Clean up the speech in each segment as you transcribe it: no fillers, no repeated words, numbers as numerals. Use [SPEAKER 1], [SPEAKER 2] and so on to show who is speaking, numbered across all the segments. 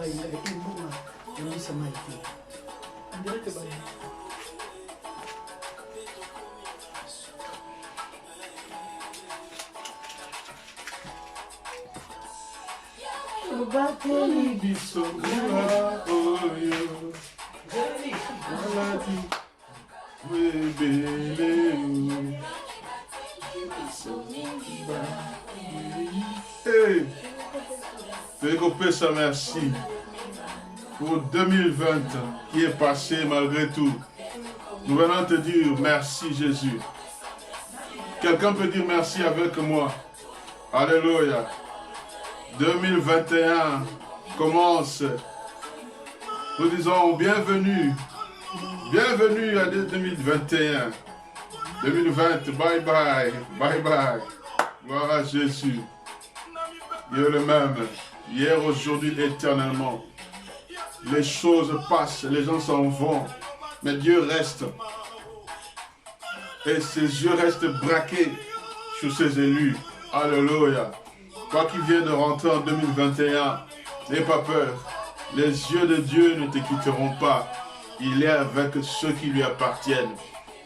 [SPEAKER 1] Hey, ça, merci pour 2020 qui est passé malgré tout. Nous venons te dire merci Jésus. Quelqu'un peut dire merci avec moi. Alléluia. 2021 commence. Nous disons bienvenue. Bienvenue à 2021. 2020, bye bye. Bye bye. Gloire à Jésus. Dieu le même. Hier, aujourd'hui, éternellement. Les choses passent, les gens s'en vont. Mais Dieu reste. Et ses yeux restent braqués sur ses élus. Alléluia. Toi qui viens de rentrer en 2021, n'aie pas peur. Les yeux de Dieu ne te quitteront pas. Il est avec ceux qui lui appartiennent.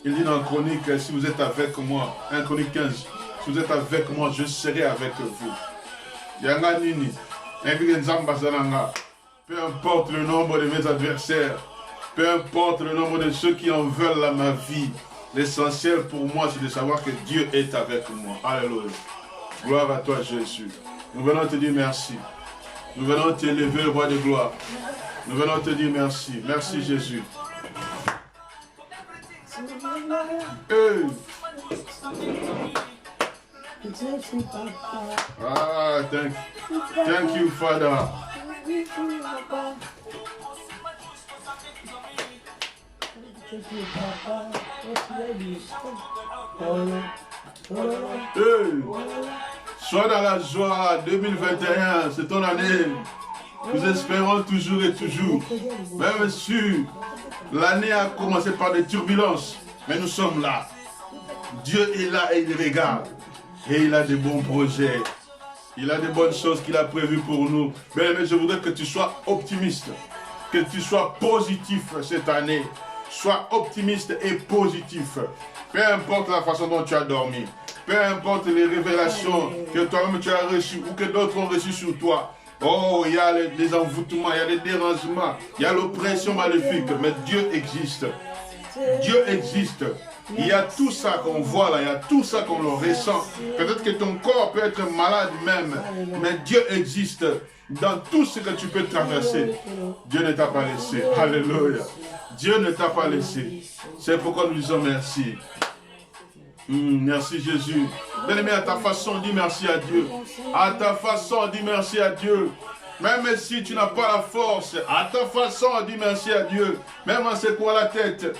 [SPEAKER 1] Il dit dans Chronique, si vous êtes avec moi, 1 Chronique 15, si vous êtes avec moi, je serai avec vous. Yanga nini, peu importe le nombre de mes adversaires, peu importe le nombre de ceux qui en veulent à ma vie, l'essentiel pour moi c'est de savoir que Dieu est avec moi. Alléluia. Gloire à toi Jésus. Nous venons te dire merci. Nous venons t'élever le roi de gloire. Nous venons te dire merci. Merci Jésus. Hey. Ah, thank you, Father. Hey. Sois dans la joie, 2021, c'est ton année. Nous espérons toujours et toujours. Même si l'année a commencé par des turbulences, mais nous sommes là. Dieu est là et il regarde. Et il a des bons projets. Il a des bonnes choses qu'il a prévues pour nous. Mais je voudrais que tu sois optimiste. Que tu sois positif cette année. Sois optimiste et positif. Peu importe la façon dont tu as dormi. Peu importe les révélations que toi-même tu as reçues ou que d'autres ont reçues sur toi. Oh, il y a les envoûtements, il y a les dérangements, il y a l'oppression maléfique. Mais Dieu existe. Dieu existe. Il y a tout ça qu'on voit là, il y a tout ça qu'on le ressent. Peut-être que ton corps peut être malade même, mais Dieu existe dans tout ce que tu peux traverser. Dieu ne t'a pas laissé. Alléluia. Dieu ne t'a pas laissé. C'est pourquoi nous disons merci. Merci Jésus. Bien-aimé, à ta façon, dis merci à Dieu. À ta façon, dis merci à Dieu. Même si tu n'as pas la force, à ta façon, dis merci à Dieu. Même en secouant la tête.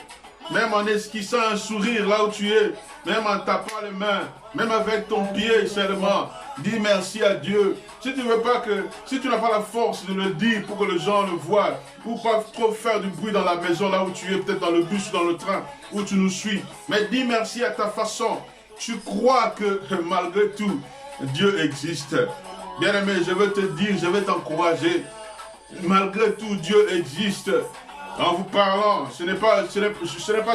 [SPEAKER 1] Même en esquissant un sourire là où tu es, même en tapant les mains, même avec ton pied seulement, dis merci à Dieu. Si tu veux pas que, si tu n'as pas la force de le dire pour que les gens le voient, ou pas trop faire du bruit dans la maison là où tu es, peut-être dans le bus ou dans le train où tu nous suis, mais dis merci à ta façon. Tu crois que malgré tout, Dieu existe. Bien-aimé, je veux te dire, je vais t'encourager. Malgré tout, Dieu existe. En vous parlant, ce n'est pas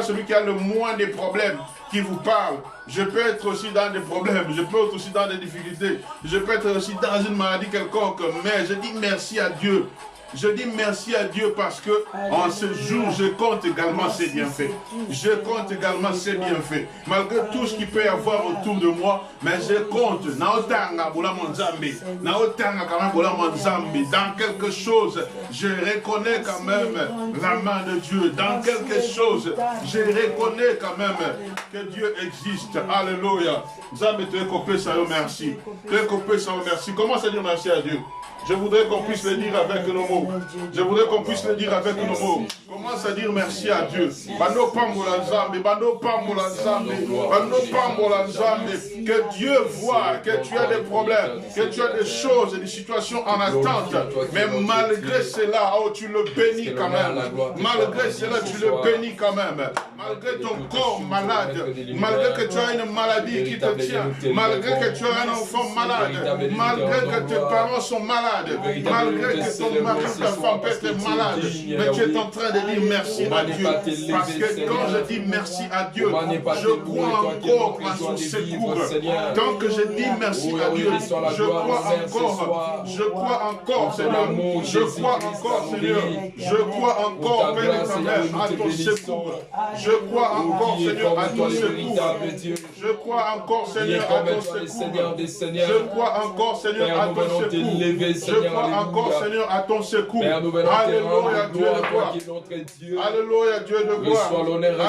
[SPEAKER 1] celui qui a le moins de problèmes qui vous parle. Je peux être aussi dans des problèmes, je peux être aussi dans des difficultés, je peux être aussi dans une maladie quelconque, mais je dis merci à Dieu. Je dis merci à Dieu parce que en ce jour, je compte également ses bienfaits. Je compte également ses bienfaits. Malgré tout ce qu'il peut y avoir autour de moi, mais je compte. Dans quelque chose, je reconnais quand même la main de Dieu. Dans quelque chose, je reconnais quand même que Dieu existe. Alléluia. Merci. Commence à dire merci à Dieu. Je voudrais qu'on puisse le dire avec nos mots. Je voudrais qu'on puisse le dire avec nos mots. Commence à dire merci à Dieu. Que Dieu voit que tu as des problèmes, que tu as des choses, des situations en attente. Mais malgré cela, oh, tu le bénis quand même. Malgré cela, tu le bénis quand même. Malgré ton corps malade, malgré que tu as une maladie qui te tient, malgré que tu as un enfant malade, malgré que tes parents sont malades, malgré que ton mari ta femme peut être malade, mais tu es en train de dire merci à Dieu. Parce que quand je dis merci à Dieu, je crois encore à son secours. Tant que je dis merci à Dieu, je crois encore, Seigneur. Je crois encore, Seigneur. Je crois encore, Père éternel, à ton secours. Je crois encore, Seigneur, à ton secours. Je crois encore, Seigneur, à ton secours. Je crois encore, Seigneur, à ton secours. Je crois encore, Seigneur, à ton secours. Alléluia, Dieu de gloire. Alléluia, Dieu de gloire.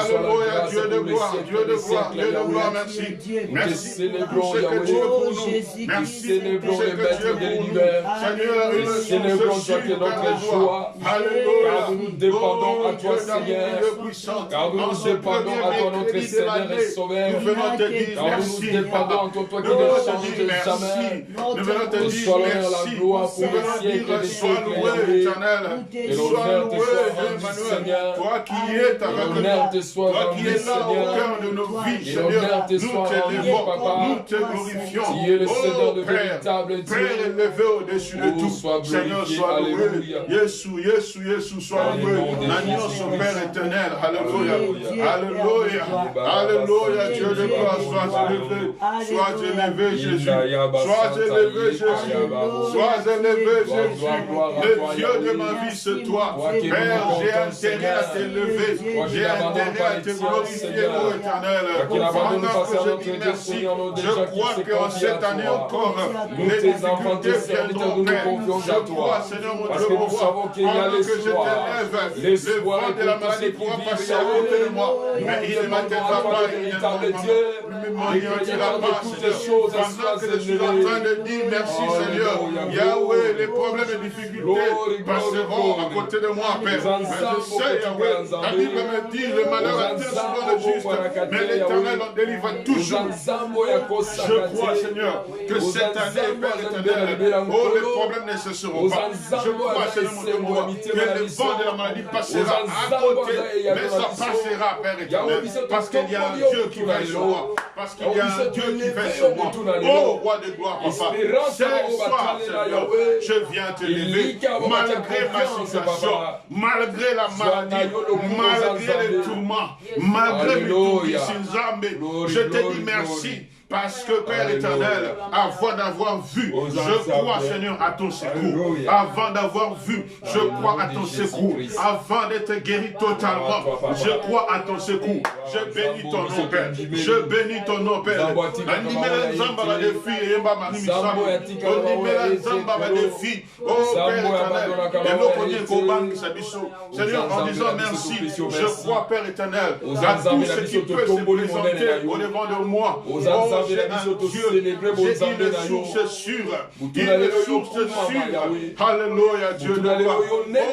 [SPEAKER 1] Alléluia, Dieu de gloire. Dieu de gloire. Dieu de gloire, merci. Merci pour ce que tu es pour nous. Merci pour ce que tu es pour nous. Seigneur, une source sûre de la joie. Alléluia.
[SPEAKER 2] Nous dépendons à toi, Seigneur. Car nous dépendons à toi, notre Seigneur et Sauveur.
[SPEAKER 1] Nous venons te dire
[SPEAKER 2] car
[SPEAKER 1] merci.
[SPEAKER 2] Nous dépendons en toi qui ne change jamais.
[SPEAKER 1] Nous venons te dire merci.
[SPEAKER 2] La gloire pour les siècles des
[SPEAKER 1] Sois loué,
[SPEAKER 2] siècles.
[SPEAKER 1] éternel. Sois loué, Emmanuel. Toi qui es avec nous. Toi qui es là au cœur de nos vies, Seigneur. Nous t'élevons, nous te glorifions. Oh Père, Père élevé au-dessus de tout. Seigneur, sois loué. Jésus, sois loué. L'agneau, son Père éternel. Alléluia. Alléluia. Alléluia, Dieu de gloire, sois élevé. Sois élevé, Jésus. Sois élevé, Jésus. Sois élevé, Jésus. Le Dieu de ma vie, c'est toi. Père, j'ai intérêt à t'élever. J'ai intérêt à te glorifier, ô éternel. Pendant que je dis merci, je crois qu'en cette année encore, les difficultés viendront, Père. Je crois, Seigneur, mon Dieu, mon roi, pendant que je t'élève, le vent de la maladie pourra passer à côté de moi. Mais il ne m'atteindra pas, il ne m'anéantira pas, Seigneur. Pendant que je suis en train de dire merci, Seigneur, Yahweh, les problèmes et difficultés passeront à côté de moi, Père. Mais je sais, Yahweh, la Bible me dit, le malheur atteint souvent le juste, mais l'Éternel en délivre toujours. Je crois, Seigneur, que cette année, Père éternel, oh, les problèmes ne cesseront pas. Je crois, Seigneur, mon Dieu, moi, que le vent de la maladie passera à côté, mais ça passera, Père éternel, parce qu'il y a un Dieu qui veille sur moi, parce qu'il y a un Dieu qui veille sur moi. Oh, roi de gloire, papa, ce soir, Seigneur, je viens te lever, malgré ma situation, malgré la maladie, malgré les tourments, malgré mes tourments, je te dis merci. Parce que Père éternel, avant d'avoir vu, je crois Seigneur à ton secours. Avant d'avoir vu, je crois à ton secours. Avant d'être guéri totalement, je crois à ton secours. Je bénis ton nom Père. Je bénis ton nom Père. Seigneur, en disant merci, je crois Père éternel à tout ce qui peut se présenter au devant de moi. J'ai une source sûre. Une source sûre. Alléluia, Dieu de gloire.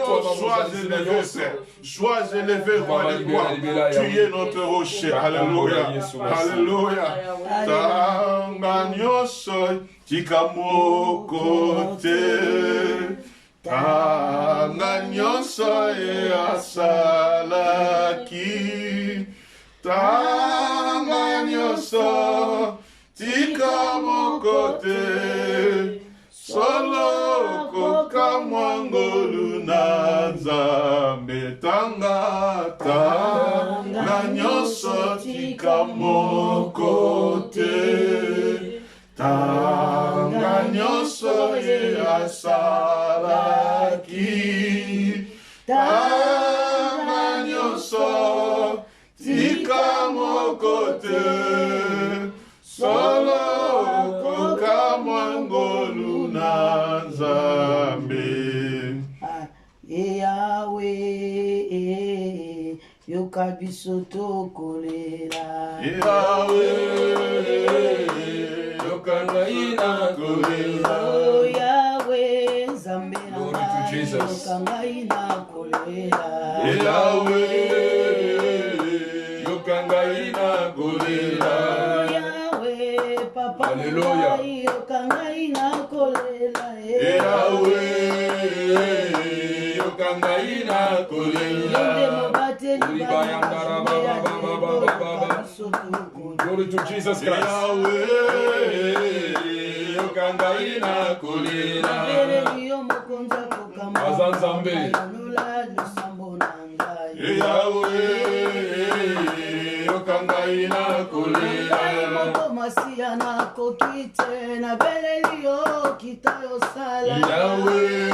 [SPEAKER 1] Oh, sois élevé, Père. Sois élevé, roi de gloire. Tu es notre rocher. Alléluia. Alléluia. Tanganyoso, tikamokote. Tanganyoso e asalaki. Tanganyoso, tika mokote, solo koka mwangolu na nzambe tangata. Tanganyoso, tika mokote, tanganyoso e asalaki. Tanganyoso, tika mokote, solo koka mwangolu na nzambe.
[SPEAKER 3] Yahweh, yoka biso tokolela.
[SPEAKER 1] Yahweh, yoka ngai nakolela.
[SPEAKER 3] Oh Yahweh, Nzambe na ngai, yoka ngai nakolela.
[SPEAKER 1] Yahweh, yoka ngai nakolela.
[SPEAKER 3] Yahweh, Papa
[SPEAKER 2] Alléluia.
[SPEAKER 3] ngai, yoka ngai nakolela.
[SPEAKER 1] Yahweh, yoka ngai nakolela.
[SPEAKER 2] Glory to Jesus Christ.
[SPEAKER 1] Yahweh, yoka ngai nakolela.
[SPEAKER 2] Zanzambe. Yahweh, Okangaina Kolela.
[SPEAKER 3] Masiana kokite na belelio kitayo sala.
[SPEAKER 2] Yahweh,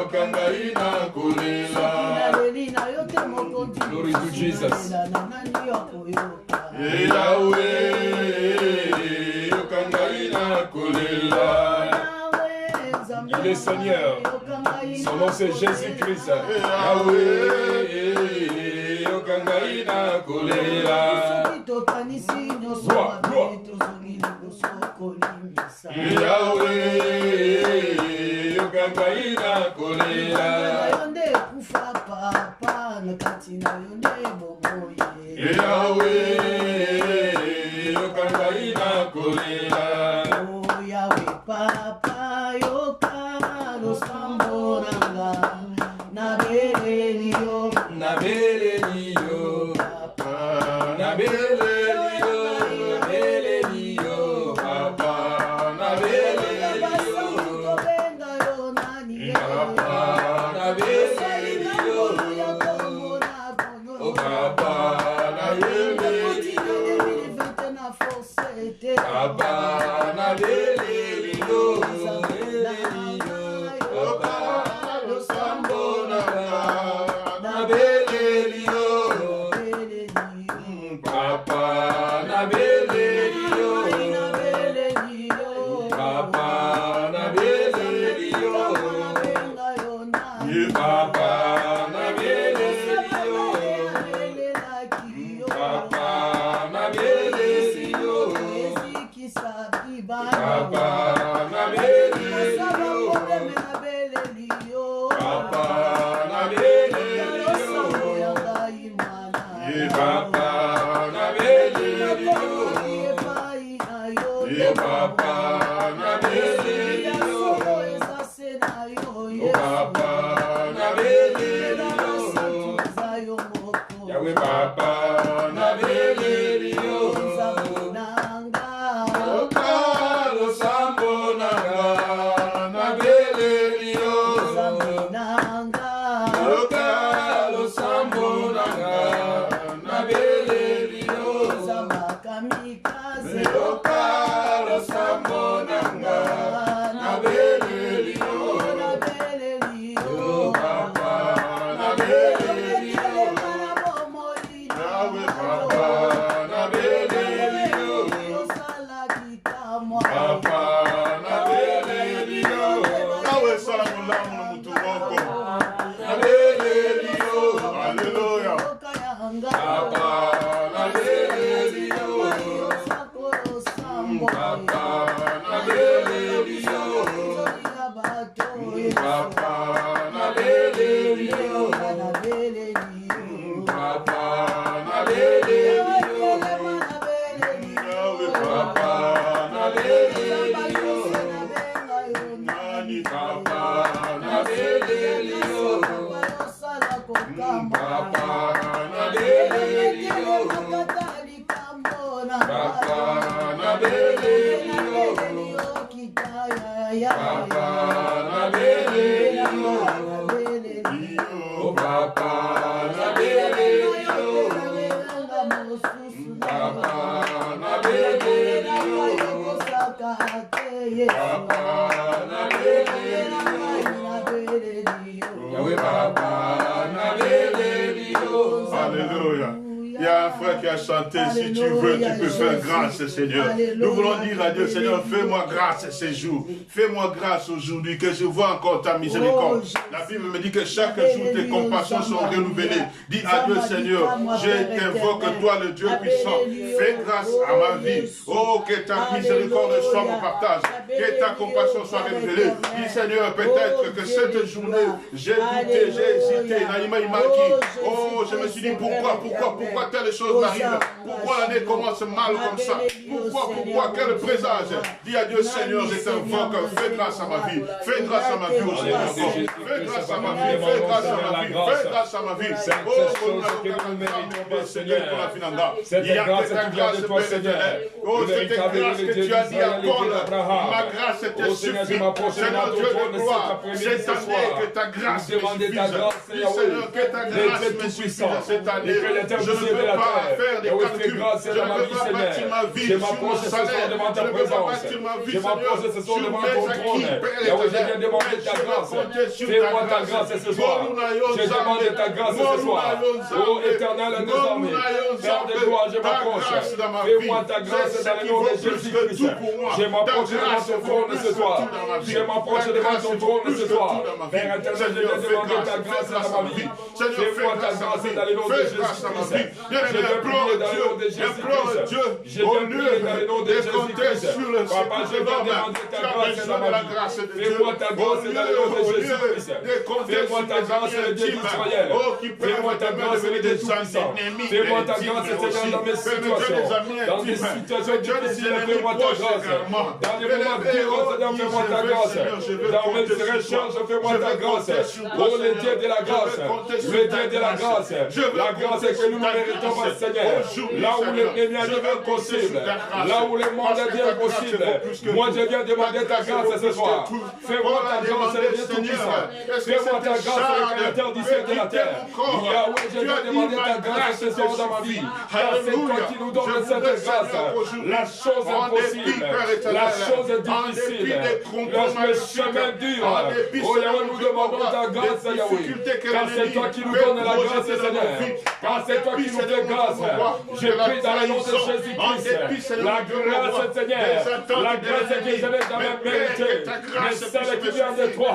[SPEAKER 2] Okangaina Kolela. Glory to Jesus. Yahweh, Okangaina Kolela. Il est Seigneur. Son nom c'est Jésus-Christ. Yahweh, Okangaina Kolela. Yahweh, Okangaina Kolela. Yahweh, Okangaina Kolela.
[SPEAKER 3] Oh Yahweh, Papa, Yokano Samboranga, Nabelelio,
[SPEAKER 2] Nabelelio, Papa, Nabelelio, Nabelelio, Papa, Nabelelio, Papa, Nabelelio, oh Papa, Nabelelio, Papa, Nabelelio, Papa, Sambonanga, Nabelelio, Papa, Nabelelio, Papa, Nabelelio, Papa, Nabelelio, Papa, Nabelelio, Papa, Nabelelio, Papa, Nabelelio, Papa, Nabelelio, Papa, Nabelelio, Papa, Nabelelio, Yahweh, Papa, Nabelelio, Okalo Sambonanga, Nabelelio, Okalo Sambonanga, Nabelelio, Okalo Sambonanga, Nabelelio, Papa, Nabelelio, Yahweh, Papa, Nabelelio, Papa, Nabelelio,
[SPEAKER 1] Yahweh, Salamulamu, Mutumoko.
[SPEAKER 2] Nabelelio,
[SPEAKER 1] Alléluia.
[SPEAKER 2] Papa, Nabelelio, Papa, Nabelelio, Papa, Nabelelio, Papa, Nabelelio,
[SPEAKER 1] Yahweh,
[SPEAKER 2] Papa, Nabelelio,
[SPEAKER 1] Nani,
[SPEAKER 2] Papa, Nabelelio, Papa, Nabelelio, Papa, Nabelelio, Papa, Nabelelio, oh Papa, Nabelelio, Papa, Nabelelio, Papa, Nabelelio, Yahweh, Papa, Nabelelio.
[SPEAKER 1] Alléluia. Il y a un frère qui a chanté, si tu veux, tu peux faire grâce, Seigneur. Nous voulons dire à Dieu, Seigneur, fais-moi grâce ces jours. Fais-moi grâce aujourd'hui, que je vois encore ta miséricorde. La Bible me dit que chaque jour, tes compassions sont renouvelées. Dis à Dieu, Seigneur, je t'invoque, toi, le Dieu puissant. Fais grâce à ma vie. Oh, que ta miséricorde soit mon partage. Que ta compassion soit renouvelée. Dis, Seigneur, peut-être que cette journée, j'ai douté, j'ai hésité. Naïma Imaki. Oh, je me suis dit, pourquoi telle chose chose m'arrive? Pourquoi l'année commence mal comme ça? Pourquoi? Quel présage? Dis à Dieu, Seigneur, je t'invoque, fais grâce à ma vie. Fais grâce à ma vie aujourd'hui. Fais grâce à ma vie. Fais grâce à ma vie. Fais grâce à ma vie. Oh, Seigneur, pour la finanda.
[SPEAKER 2] Cette grâce qui vient de toi, Seigneur.
[SPEAKER 1] Oh, cette grâce que tu as dit à Paul, ma grâce te suffit. Seigneur Dieu de gloire, cette année que ta grâce me suffise. Seigneur, que ta grâce me suffise cette année. Je ne veux pas faire des calculs. Je ne veux pas bâtir ma vie sur mon salaire. Je ne veux pas bâtir ma vie, Seigneur, sur mes acquis, Père éternel.
[SPEAKER 2] Fais-moi ta grâce ce soir. J'ai demandé ta grâce ce soir. Ô éternel des armées, Père de gloire, je m'approche. Fais-moi ta grâce dans le nom de Jésus-Christ. Je m'approche devant ton trône ce soir. Je m'approche devant ton trône ce soir. Père éternel, je viens demander ta grâce dans ma vie. Fais-moi ta grâce dans le nom de Jésus-Christ. Je veux prier dans le nom de Jésus-Christ. Je veux prier dans le nom de Jésus-Christ. Papa, je veux demander ta grâce dans ma vie. Fais-moi ta grâce dans le nom de Jésus-Christ. Fais-moi ta grâce, le Dieu d'Israël. Fais-moi ta grâce, le Dieu tout-puissant. Fais-moi ta grâce, Seigneur, dans mes situations. Dans des situations difficiles, fais-moi ta grâce. Dans les moments durs, Seigneur, fais-moi ta grâce. Dans mes recherches, fais-moi ta grâce. Oh, le Dieu de la grâce. Le Dieu de la grâce. La grâce que nous méritons pas, Seigneur. Là où l'ennemi a dit impossible. Là où le monde a dit impossible. Moi, je viens demander ta grâce ce soir. Fais-moi ta grâce, le Dieu tout-puissant. Fais-moi ta grâce, le Créateur du ciel et de la terre. Yahweh, je viens demander ta grâce ce soir dans ma vie. Car c'est toi qui nous donnes cette grâce. La chose impossible. La chose difficile. Le chemin dur. Oh Yahweh, nous demandons ta grâce, Yahweh. Car c'est toi qui nous donnes la grâce, Seigneur. Car c'est toi qui nous fais grâce. Je prie dans le nom de Jésus-Christ. La grâce, Seigneur. La grâce que je n'ai jamais méritée. Mais celle qui vient de toi.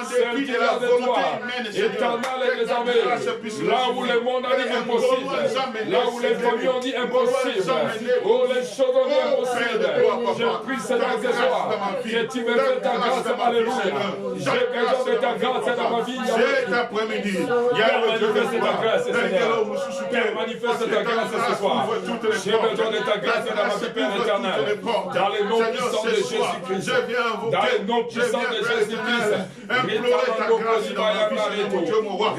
[SPEAKER 2] Celle qui vient de toi. Éternel des armées. Là où le monde a dit impossible. Là où les familles ont dit impossible. Oh, les choses ont dit impossible. Je prie, Seigneur, ce soir. Que tu me fais ta grâce. Alléluia. J'ai besoin de ta grâce dans ma vie.
[SPEAKER 1] Cet après-midi,
[SPEAKER 2] Père, manifeste ta grâce, Seigneur. Père, manifeste ta grâce ce soir. J'ai besoin de ta grâce dans ma vie, Père éternel. Dans le nom puissant de Jésus-Christ. Dans le nom puissant de Jésus-Christ.
[SPEAKER 1] Implorer ta grâce dans ma vie, Seigneur, Dieu mon roi.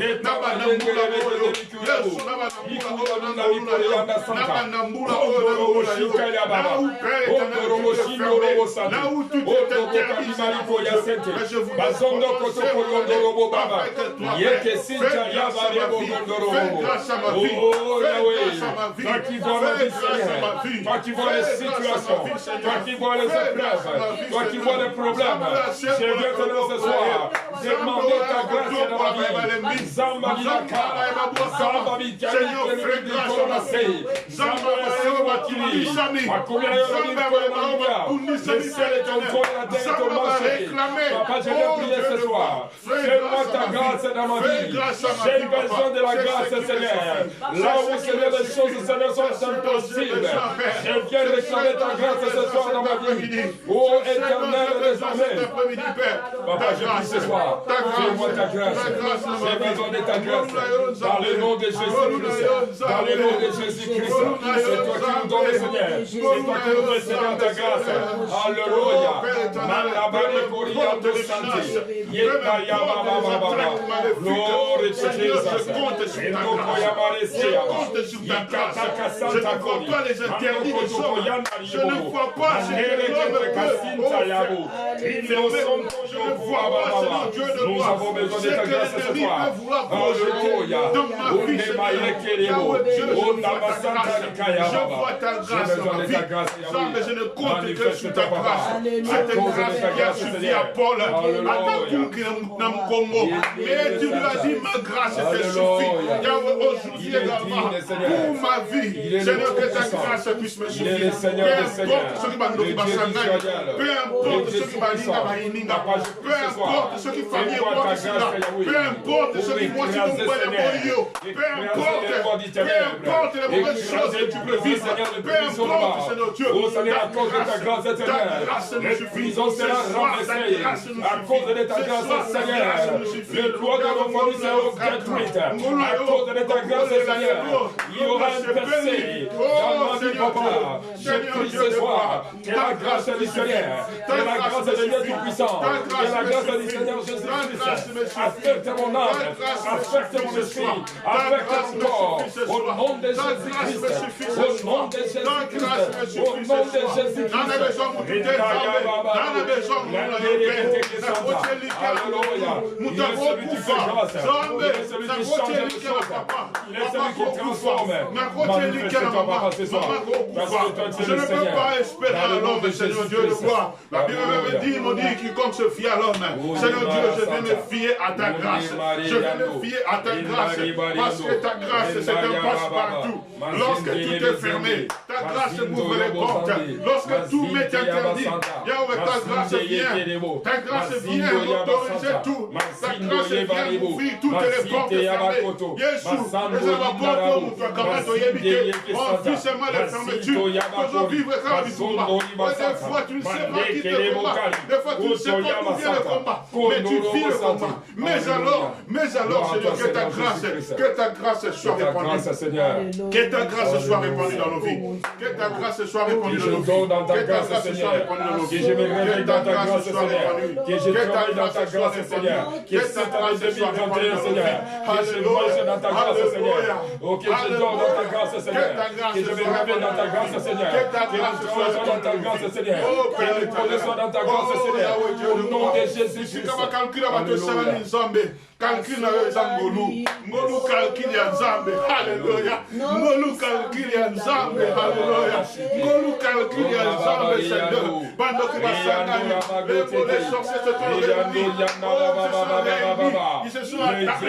[SPEAKER 1] Là où tout est interdit, je vous fais grâce à ma vie.
[SPEAKER 2] Toi qui vois ma vie, Seigneur. Toi qui vois les situations. Toi qui vois les épreuves. Toi qui vois les problèmes. Je viens te dire ce soir. Demander ta grâce dans ma vie. Zamba Milaka. Zamba Milaka.
[SPEAKER 1] Seigneur, fais grâce à ma vie. Zamba Milaka.
[SPEAKER 2] Papa, je vais prier ce soir. Fais-moi ta grâce dans ma vie. J'ai besoin de la grâce, Seigneur. Là où, Seigneur, les choses, Seigneur, sont impossibles. Je viens réclamer ta grâce ce soir dans ma vie. Oh, éternel des armées. Papa, je prie ce soir. Fais-moi ta grâce. J'ai besoin de ta grâce. Dans le nom de Jésus-Christ. Dans le nom de Jésus-Christ. C'est toi qui nous donnes, Seigneur. C'est toi qui nous donnes, Seigneur, ta grâce. Alléluia. Malabane Coriando Santi. Yeta Yababa Baba. Glory to Jesus.
[SPEAKER 1] Je ne vois pas les interdits des hommes. Je ne vois pas ce que l'homme peut. Je ne vois pas, Seigneur Dieu de
[SPEAKER 2] nous
[SPEAKER 1] gloire,
[SPEAKER 2] avons besoin de
[SPEAKER 1] ce
[SPEAKER 2] ta
[SPEAKER 1] que
[SPEAKER 2] grâce ce
[SPEAKER 1] l'ennemi
[SPEAKER 2] soir.
[SPEAKER 1] peut vouloir projeter dans ma vie, Seigneur. Je vois ta grâce dans ma vie. Je ne compte que sur ta grâce. Cette grâce qui a suffi à Paul, à Takouk et Namkombo. Mais tu lui as dit, ma grâce te suffit. Aujourd'hui également, pour ma vie, Seigneur, que ta grâce puisse me suffire. Peu importe ce qui va nous faire, peu importe ce qui va nous faire, peu importe ce qui famille porte cela. Peu importe ce qui voit sur ton point de polio. Peu importe les mauvaises choses que tu peux vivre. Peu importe, Seigneur Dieu.
[SPEAKER 2] Oh Seigneur, à cause de ta grâce, Seigneur. Les prisons seront remplacées. À cause de ta grâce, Seigneur. Les lois de nos familles seront détruites. À cause de ta grâce, Seigneur. Il y aura un percé dans ma vie, papa. Je prie ce soir. Et la grâce du Seigneur. Et la grâce de Dieu Tout-Puissant. Et la grâce du Seigneur Jésus-Christ. Affecte mon âme. Affecte mon esprit. Affecte mon corps. Au nom de Jésus-Christ. Au nom de Jésus-Christ. Au nom de Jésus-Christ. Alléluia. Il est celui qui fait grâce. Il est celui qui change les choses. Il est celui qui transforme. Manifeste-toi, papa, ce soir. Parce que toi, tu es
[SPEAKER 1] Je
[SPEAKER 2] le
[SPEAKER 1] ne peux
[SPEAKER 2] Seigneur.
[SPEAKER 1] pas espérer à l'homme, Seigneur Dieu, de voir. La Bible me dit, il me dit, quiconque se fie à l'homme. Seigneur Dieu, je vais me fier à ta grâce. Je vais me fier à ta grâce. Parce que ta grâce, c'est un passe-partout. Lorsque tout est fermé, ta grâce ouvre les portes. Lorsque tout m'est interdit, Yahweh, ta grâce vient. Ta grâce vient autoriser tout. Ta grâce vient ouvrir toutes les portes fermées. Jésus, les abaportes, on vit seulement les fermetures. Faisons vivre quand du combat. Des fois, tu ne sais pas qui te combat. Des fois, tu ne sais pas d'où vient le combat. Mais tu vis le combat. Mais alors, Seigneur, que ta grâce soit répandue. Que ta grâce soit répandue dans nos vies. Que ta grâce soit répandue dans nos vies. Que ta grâce soit répandue dans nos vies.
[SPEAKER 2] Que je me réveille dans ta grâce, Seigneur. Que je travaille dans ta grâce, Seigneur. Que cette année 2021, Seigneur. Que je marche dans ta grâce, Seigneur. Oh, que je dors dans ta grâce, Seigneur. Que je me réveille dans ta grâce, Seigneur. Que je sois dans ta grâce, Seigneur. Que je sois dans ta grâce, Seigneur. Au nom de Jésus-Christ.
[SPEAKER 1] Calcul na yo zangolu, ngolu calcul ya Nzambe, hallelujah. Ngolu calcul ya Nzambe, hallelujah. Ngolu calcul ya Nzambe, Seigneur. Bando ki basangani, les volets sorciers se sont réunis. Ils se sont attaqués pour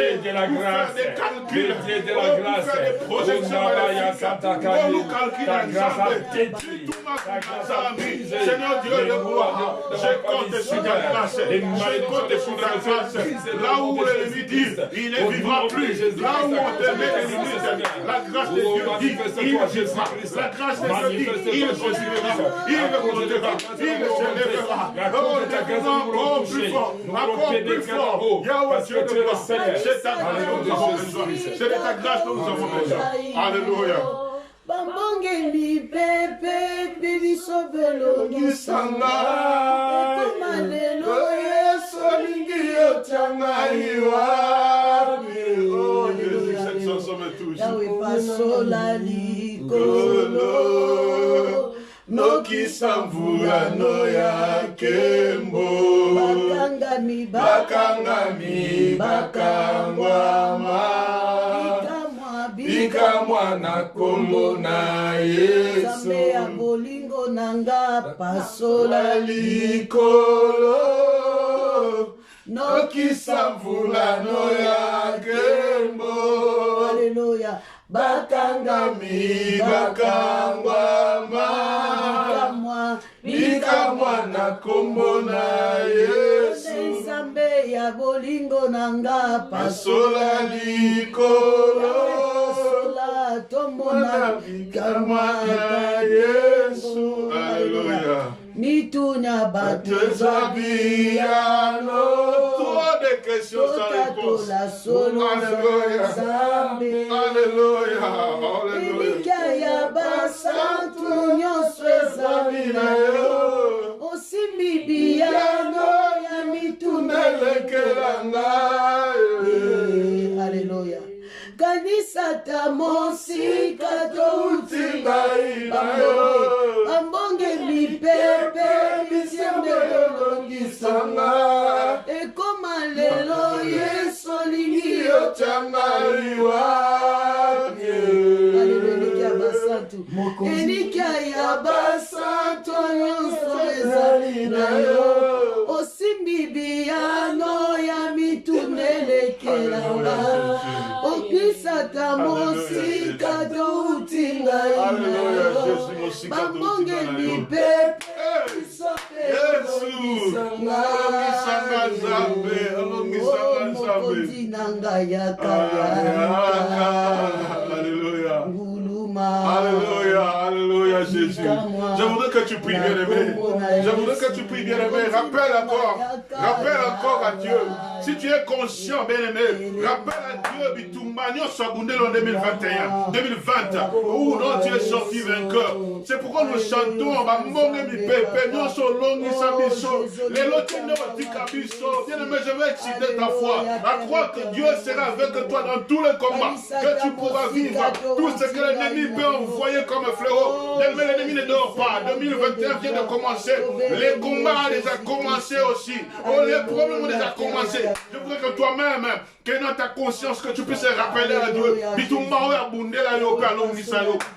[SPEAKER 1] faire des calculs, pour faire des projections maléfiques. Ngolu calcul ya Nzambe, tout ma Nzambe. Seigneur Dieu de roi, je compte sur ta grâce, je compte sur ta grâce. Là où l'ennemi dit, il ne vivra plus. Là où on te met les limites, la grâce de Dieu dit, il vivra. La grâce de Dieu dit, il continuera, il remontera, il se lèvera. Oh, encore plus fort, encore plus fort. Yahweh, Dieu de gloire, c'est ta grâce dont nous avons besoin. C'est de ta grâce dont nous avons besoin. Alléluia.
[SPEAKER 3] Bambongeli pepe bibiso belongi sanga ekoma lelo yesu olingi yotangaiwa yawe pasola likolo nokisa mvula no ya kembo bakangami bakangwama bika mwana kombo na Yesu Nzambe ya bolingo nanga pasola likolo nokisa mvula no ya kembo Haleluya bakangami bakangwama bika mwana kombo na Yesu Nzambe ya bolingo nanga pasola likolo tomona bikamwana Yesu Alléluia mitunya batezabiyano trop de questions sans réponse Alléluia Alléluia Alléluia ya basantu nyonso ezali na yo osimbi biyano ya mituna lekelanga Alléluia kanisa tamosika toutingainayo ambonge mipepe misembelelongisanga ekoma lelo yesu olingi yotangaiwa enika ya basantu nyonso ezali nayo osimbi biyano ya mitunelekelanga okisata mosika toutingainayo bambonge mipepe
[SPEAKER 1] Alléluia, alléluia Jésus. Je voudrais que tu pries, bien-aimé. Je voudrais que tu pries, bien-aimé. Rappelle encore à Dieu. Si tu es conscient, bien-aimé, rappelle à Dieu, Bitumbanio Sabundel en 2021, 2020, où non tu es sorti vainqueur. C'est pourquoi nous chantons, bien-aimé, je vais exciter ta foi, à croire que Dieu sera avec toi dans tous les combats, que tu pourras vivre tout ce que l'ennemi peut envoyer comme fléau. L'ennemi ne dort pas. 2021 vient de commencer. Les combats ont déjà commencé aussi. Oh, les problèmes ont déjà commencé. Je voudrais que toi-même, que dans ta conscience, que tu puisses rappeler à Dieu.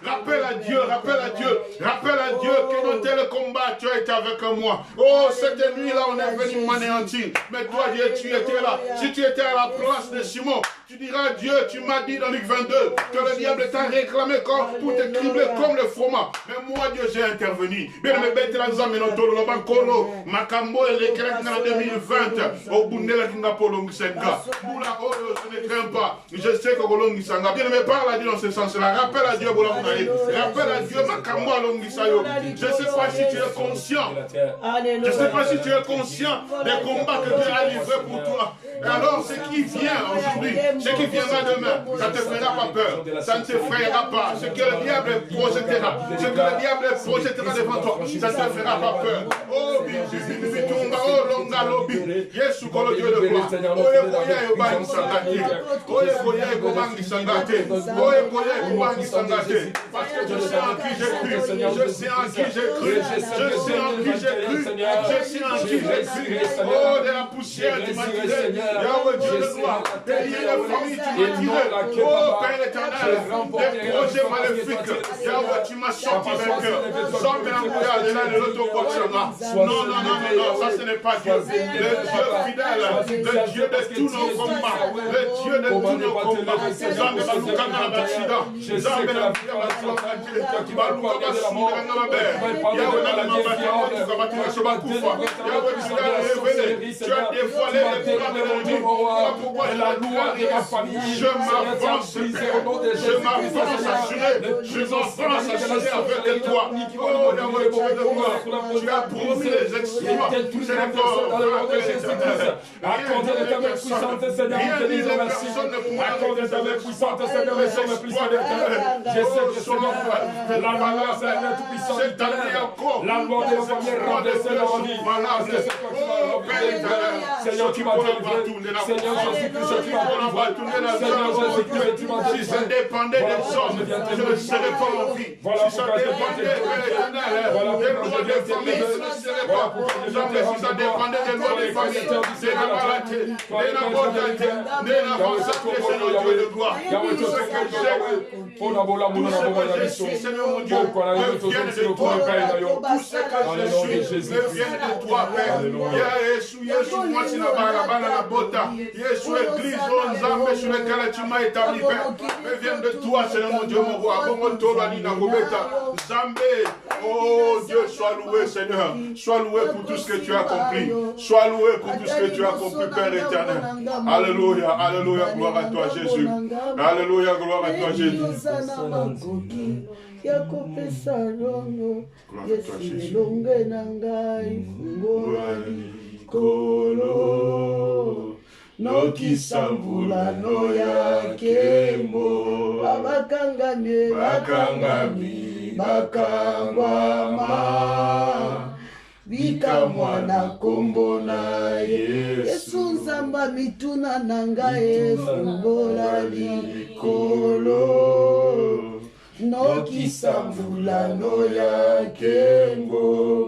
[SPEAKER 1] Rappelle à Dieu, rappelle à Dieu, rappelle à Dieu que dans tel combat, tu as été avec moi. Oh, cette nuit-là, on est venu m'anéantir. Mais toi, Dieu, tu étais là. Si tu étais à la place de Simon, tu diras, Dieu, tu m'as dit dans Luc 22 que le diable t'a réclamé pour te cribler comme le froment. Mais moi, Dieu, j'ai intervenu. Bien, mais bête la zame, le bankolo, Makambo et les Grecs en 2020. Au Bundela Kingapolo Musenga. Boula, oh, je ne crains pas. Je sais que Golong Misanga. Bien, mais parle à Dieu dans ce sens-là. Rappelle à Dieu, Boula Mounaï. Rappelle à Dieu, Makambo Longisayo. Je ne sais pas si tu es conscient. Je ne sais pas si tu es conscient des combats que Dieu a livrés pour toi. Et alors, ce qui vient aujourd'hui, ce qui viendra demain, ça ne te fera pas peur. Ça ne te frayera pas. Ce que le diable projettera, ce que le diable projettera devant toi, ça ne te fera pas peur. Oh, Bitumba, oh, Longa Lobi, Yesu Kolo Dieu de gloire. Oh, Eboya, Yobangi Sangate. Oh, Eboya, Yobangi Sangate. Oh, Eboya, Yobangi Sangate. Parce que je sais en qui j'ai cru. Je sais en qui j'ai cru. Je sais en qui j'ai cru. Je sais en qui j'ai cru. Oh, de la poussière, tu m'as tiré. Yahweh, Dieu de gloire. Des liens de famille, tu m'as tiré. Oh, Père éternel, des projets maléfiques. Yahweh, tu m'as sorti vainqueur. Sans mélancolia de l'un de l'autre Botswana. Non, non, non, non, ça ce n'est pas Dieu. Le Dieu fidèle, le Dieu de tous nos combats, le Dieu de tous nos combats. Zambe baluka na l'accident. Zambe na qui va nous faire la mer. Yahweh na la mabata, tu vas battre ce bakufa. Yahweh, tu as révélé, tu as dévoilé les plans de mon Dieu. Pourquoi la loi de ma famille, je m'avance, je m'avance assuré, je m'avance assuré avec toi. Oh, Yahweh, tu es de moi. Tu as promis les exploits. C'est le
[SPEAKER 2] accordez ta main puissante, Seigneur, nous te disons merci. Accordez ta main puissante, Seigneur, nous sommes plus d'éternel. Je sais que Seigneur, la valeur, c'est la tout puissant d'éternel. La loi de la première rendez, Seigneur, en vie. Parce que c'est toi qui m'as rempli. Seigneur, tu m'as délivré. Seigneur Jésus-Christ, tu m'as délivré. Seigneur Jésus-Christ, tu m'as délivré.
[SPEAKER 1] Si ça dépendait des hommes, je ne serais pas en vie. Si ça dépendait de l'éternel, des lois de famille, je ne serais pas. Si ça dépendait des lois de famille, c'est la maladie, c'est la beauté, c'est la consacrée, Seigneur Dieu de gloire. Tout ce que j'ai, tout ce que je suis, Seigneur mon Dieu, me vient de toi, Père. Tout ce que je suis, me vient de toi, Père. Yesu, moi, si la barabana, la bota, Yesu, église, on zambe, sur lequel tu m'as établi, Père, me vient de toi, Seigneur mon Dieu, mon roi. Bon, toi, Nina Gobeta, Zambé, oh Dieu, sois loué, Seigneur. Sois loué pour tout ce que tu as accompli. Sois loué pour tout ce que tu as accompli, Père éternel. Alléluia, alléluia, gloire à toi, Jésus. Alléluia, gloire à toi, Jésus.
[SPEAKER 3] yakopesa longo Yesu elonge na ngai fungola likolo nokisambula no ya kembo bakangami bakangwama bikamwa na kombo na Yesu nzamba mituna na ngai fungola likolo nokisambula no ya kembo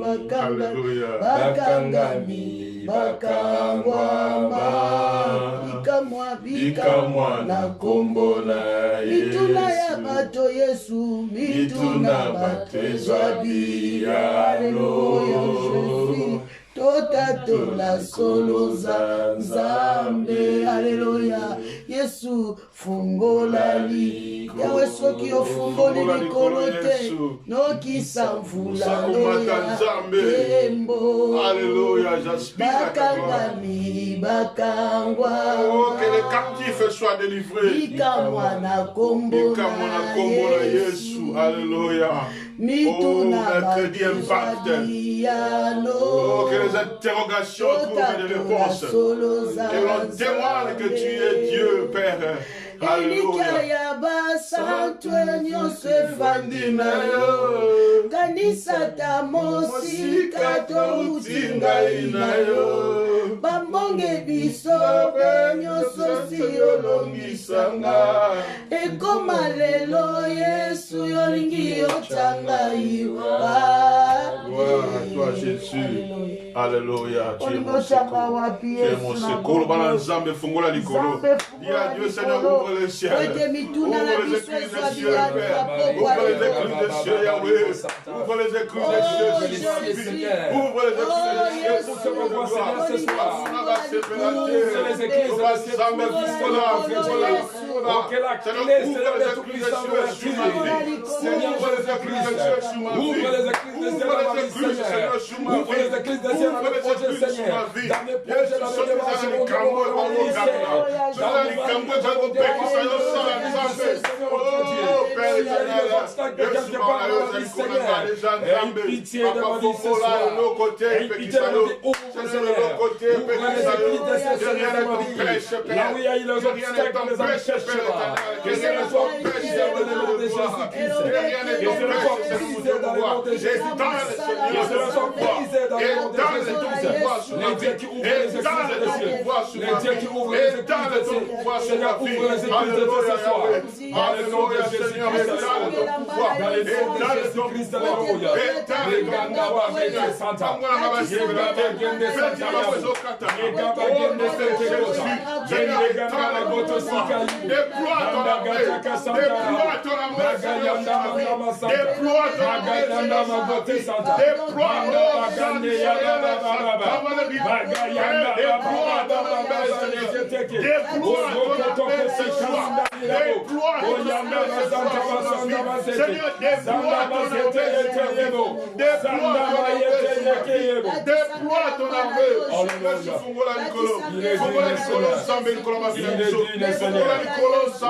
[SPEAKER 3] bakangami bakangwama bikamwa na kombo na Yesu mituna ya bato Yesu mituna bato ezwabiano totatola solo za Nzambe, Alléluia. Yesu fungola li yawe soki ofungoli likolo te nokisa mvula tembo.
[SPEAKER 1] Alléluia, j'aspire à ta gloire.
[SPEAKER 3] Bakangami bakangwa.
[SPEAKER 1] Oh, que les captifs soient délivrés.
[SPEAKER 3] Ikamwana kombo na Yesu.
[SPEAKER 1] Alléluia. Oh, mercredi impacte. Oh, que les interrogations trouvent des réponses. Que l'on témoigne que tu es Dieu, Père. Alléluia.
[SPEAKER 3] Kanisa tamosika toutingai nayo bambonge biso benyoso siolongisanga ekoma lelo Yesu yolingi yotangaiwa.
[SPEAKER 1] Gloire à toi Jésus. Alléluia. Tu es mon secours. Tu es mon secours. Balanzambe fungola likolo. Dis à Dieu Seigneur, ouvre les ciels. Ouvre les écluses des cieux, Père. Ouvre les écluses des cieux, Yahweh. Ouvre les écluses des cieux, Jésus. Ouvre les écluses des cieux pour te revoir ce soir. Ouvre les écluses des cieux. Que la clé Seigneur de tout puissant sur ma vie. Seigneur, ouvre les écluses des cieux sur ma vie. Ouvre les écluses des cieux dans ma vie, Seigneur. Ouvre les écluses des cieux dans mes projets, Seigneur. Dans mes projets, dans mes démarches, mon Dieu, mon ministère. Dans mes valeurs, mon Dieu, oh, Père éternel, quelque part dans ma vie, Seigneur. Aie pitié de ma vie ce soir. Aie pitié de ma vie, ouvre, Seigneur. Ouvre les écluses des cieux, Seigneur, de ma vie. Là où il y a eu les obstacles, les empêchements. Que cela soit brisé dans le nom de Jésus-Christ. Que cela soit brisé dans le nom de Jésus-Christ. Que cela soit brisé dans le nom de Jésus-Christ. Les dieux qui ouvrent les écluses des cieux. Les dieux qui ouvrent les écluses des cieux. Seigneur, ouvre les écluses des cieux ce soir. Dans le nom de Jésus-Christ. Dans le nom de Jésus-Christ. Alléluia. Reganda bagende santa. Reganda bagende santa. Reganda bagende santa. Reganda bagoto sika. Déploie ton amour. Déploie ton amour. Déploie ton amour. Déploie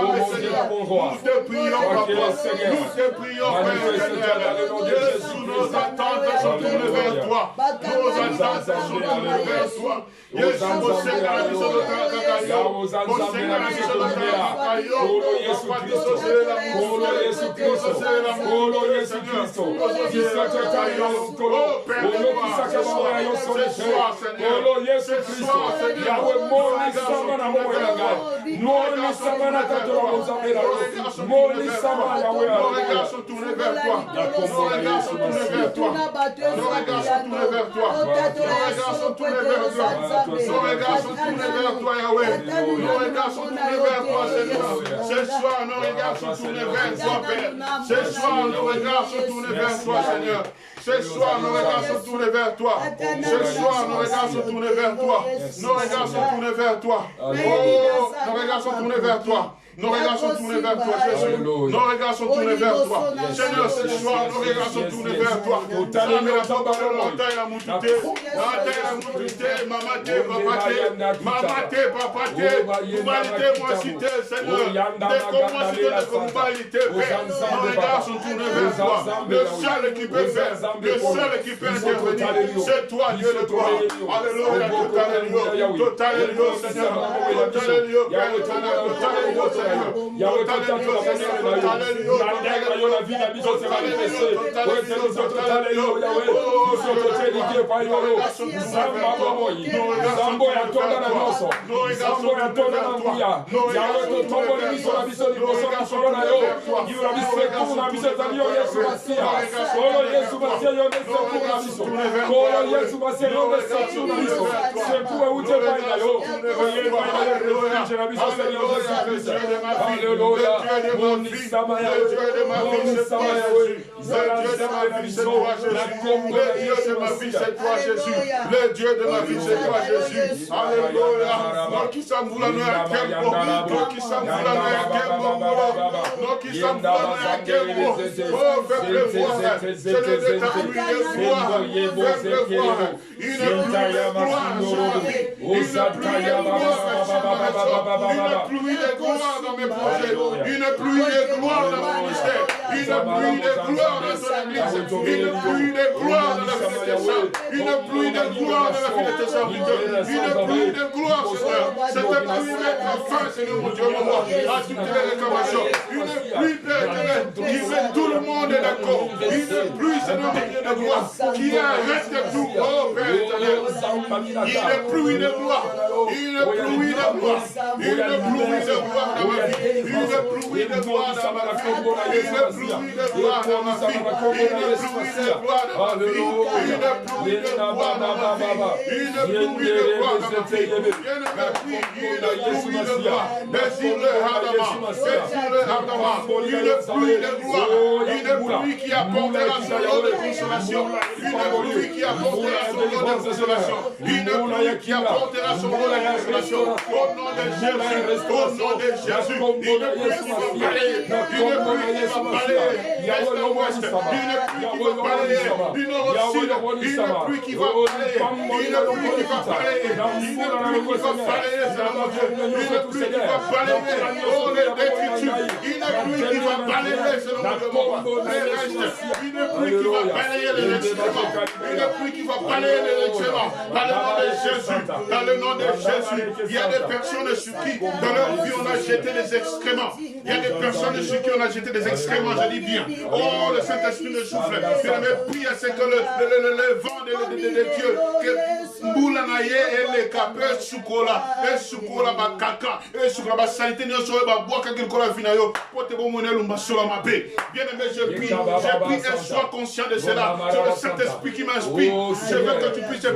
[SPEAKER 1] nous te prions, Papa. Nous te prions, Père éternel. Jésus, nos attentes sont tournées vers toi. Nos attentes sont tournées vers toi. Jésus, mon Seigneur, nous sommes au Takakayo. Mon Seigneur, nous sommes au Takakayo. Papa, nous sommes au Jésus-Christ. Ce soir, nos regards sont tournés vers toi, Père. Ce soir, nos regards sont tournés vers toi, Seigneur. Ce soir, nos regards sont tournés vers toi. Ce soir, nos regards sont tournés vers toi. Nos regards sont tournés vers toi. Oh, nos regards sont tournés vers toi. Nos regards sont tournés vers toi, Jésus. Nos regards sont tournés vers toi. Seigneur, ce soir, nos regards sont tournés vers toi. Le seul qui peut faire, le seul qui peut intervenir, c'est toi, Dieu de gloire. Alléluia, total Seigneur. Yahweh, de ma vie,
[SPEAKER 2] Alléluia.
[SPEAKER 1] le Dieu de ma vie, le Dieu de ma vie, c'est toi Jésus. Le Dieu de ma vie, c'est toi Jésus. Le Dieu de ma vie, c'est toi Jésus. Le Dieu de ma vie, c'est toi Jésus. Alléluia. Non qui s'amboula no ya kembo, non qui s'amboula no ya kembo, non qui s'amboula no ya kembo. Oh, fais-le voir, je ne veux ta pluie de gloire, fais-le voir. Une pluie de gloire sur ma vie, une pluie de gloire dans mes projets, une pluie de gloire dans mon ministère, une pluie de gloire dans ton église, une pluie de gloire dans la vie de tes saints, une pluie de gloire dans la vie de tes serviteurs, une pluie de gloire, Seigneur. Cette pluie mettra fin, Seigneur mon Dieu, mon roi, à toutes les réclamations. Une pluie, Père éternel, qui met tout le monde d'accord. Une pluie, Seigneur mon Dieu, de gloire, qui arrête tout. Oh, Père éternel, une pluie de gloire, une pluie de gloire, une pluie de gloire dans ma vie, une pluie de gloire dans ma vie, une pluie de gloire dans ma vie, une pluie de gloire dans ma vie, une pluie de gloire dans ma vie, une pluie de gloire dans ma vie. Une pluie de gloire, désire-le ardemment, désire-le ardemment, une pluie de gloire, une pluie qui apportera son lot de consolation, une pluie qui apportera son lot de consolation, une pluie qui apportera son lot de consolation, au nom de Jésus, au nom de Jésus, une pluie qui va balayer, une pluie qui va balayer, est et ouest, une pluie qui va balayer, du nord au sud, une pluie qui va balayer, une pluie qui va balayer, une pluie qui va balayer, une pluie qui va balayer, oh les détritus, une pluie qui va balayer, selon le les restes, une pluie qui va balayer les excréments, une pluie qui va balayer les excréments, dans le nom de Jésus, dans le nom de Jésus. Il y a des personnes sur qui, dans leur vie, on a jeté des excréments. Il y a des personnes sur qui on a jeté des excréments, je dis bien. Oh, le Saint-Esprit le souffle. Bien, mais prie à ce que le vent de Dieu, que Moulanaye et les capes, Soukola, et Soukola, Bakaka, et Soukola, Salité, Nyoso, Baboaka, Kilkola, Vinayo, Potebo Monel, Umbasola, Mabé. Bien aimé, je prie et sois conscient de cela. C'est le Saint-Esprit qui m'inspire. Je veux que tu puisses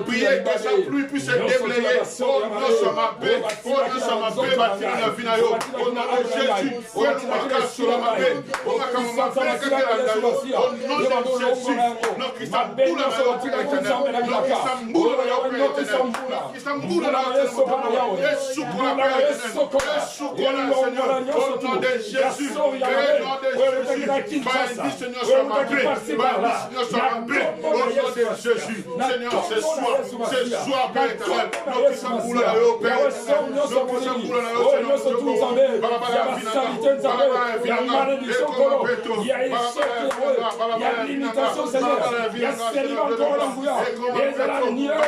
[SPEAKER 1] prier que sa pluie puisse déblayer. Oh, Nyoso, Mabé, oh, Nyoso, Mabé, Batina, Vinayo, au nom de Jésus, oh, Maka, Sola, Mabé, oh, Maka, Mabé, Kakelayo, au nom de Jésus, non, qui s'amboule à la Père éternel, non, qui s'amboule à la Père éternel, non, qui s'amboule à la Père éternel, et soukola Père éternel, et soukola Seigneur, au nom de Jésus, au nom de Jésus, béni Seigneur soit ma paix, béni Seigneur soit ma paix, au nom de Jésus, Seigneur, c'est soir, Père éternel, non, qui s'amboule à la Père éternel, non, qui s'amboule à la Seigneur, Baba
[SPEAKER 2] il y a malédiction, il y a échec, il y a limitation, Seigneur, il y a célibat encore l'embouillard, et de la nière,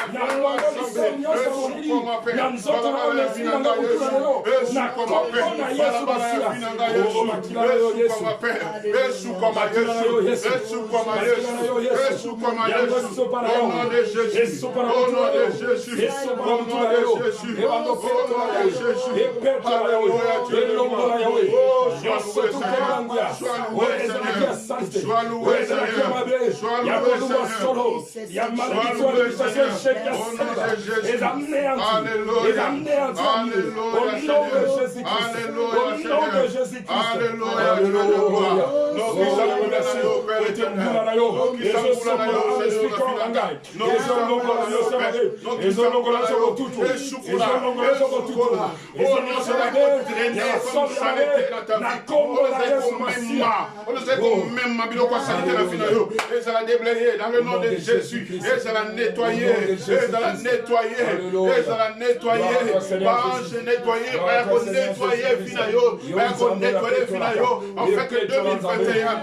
[SPEAKER 2] il y a l'envoi Seigneur, il y a nous autres dans l'esprit, dans la bouche de l'eau, na comprendre à Yesu Basia, oh, Makila Yesu, Yesu comme Yesu, Yesu comme Yesu, Yesu comme Yesu, au nom de Jésus, au nom de Jésus, au nom de Jésus, au nom de Jésus, sois loué Seigneur, sois loué Seigneur, il y a malédiction, l'échec, il y a célibat, les amener en Dieu, les amener en Dieu, au nom de Jésus-Christ, au nom de Jésus-Christ, alléluia, Dieu de gloire, nous qui sommes là, Père éternel, nous qui sommes là, Seigneur, dans le nom de Jésus, et ça la nettoyer, et ça la nettoyer, et ça la nettoyer, afin que 2021,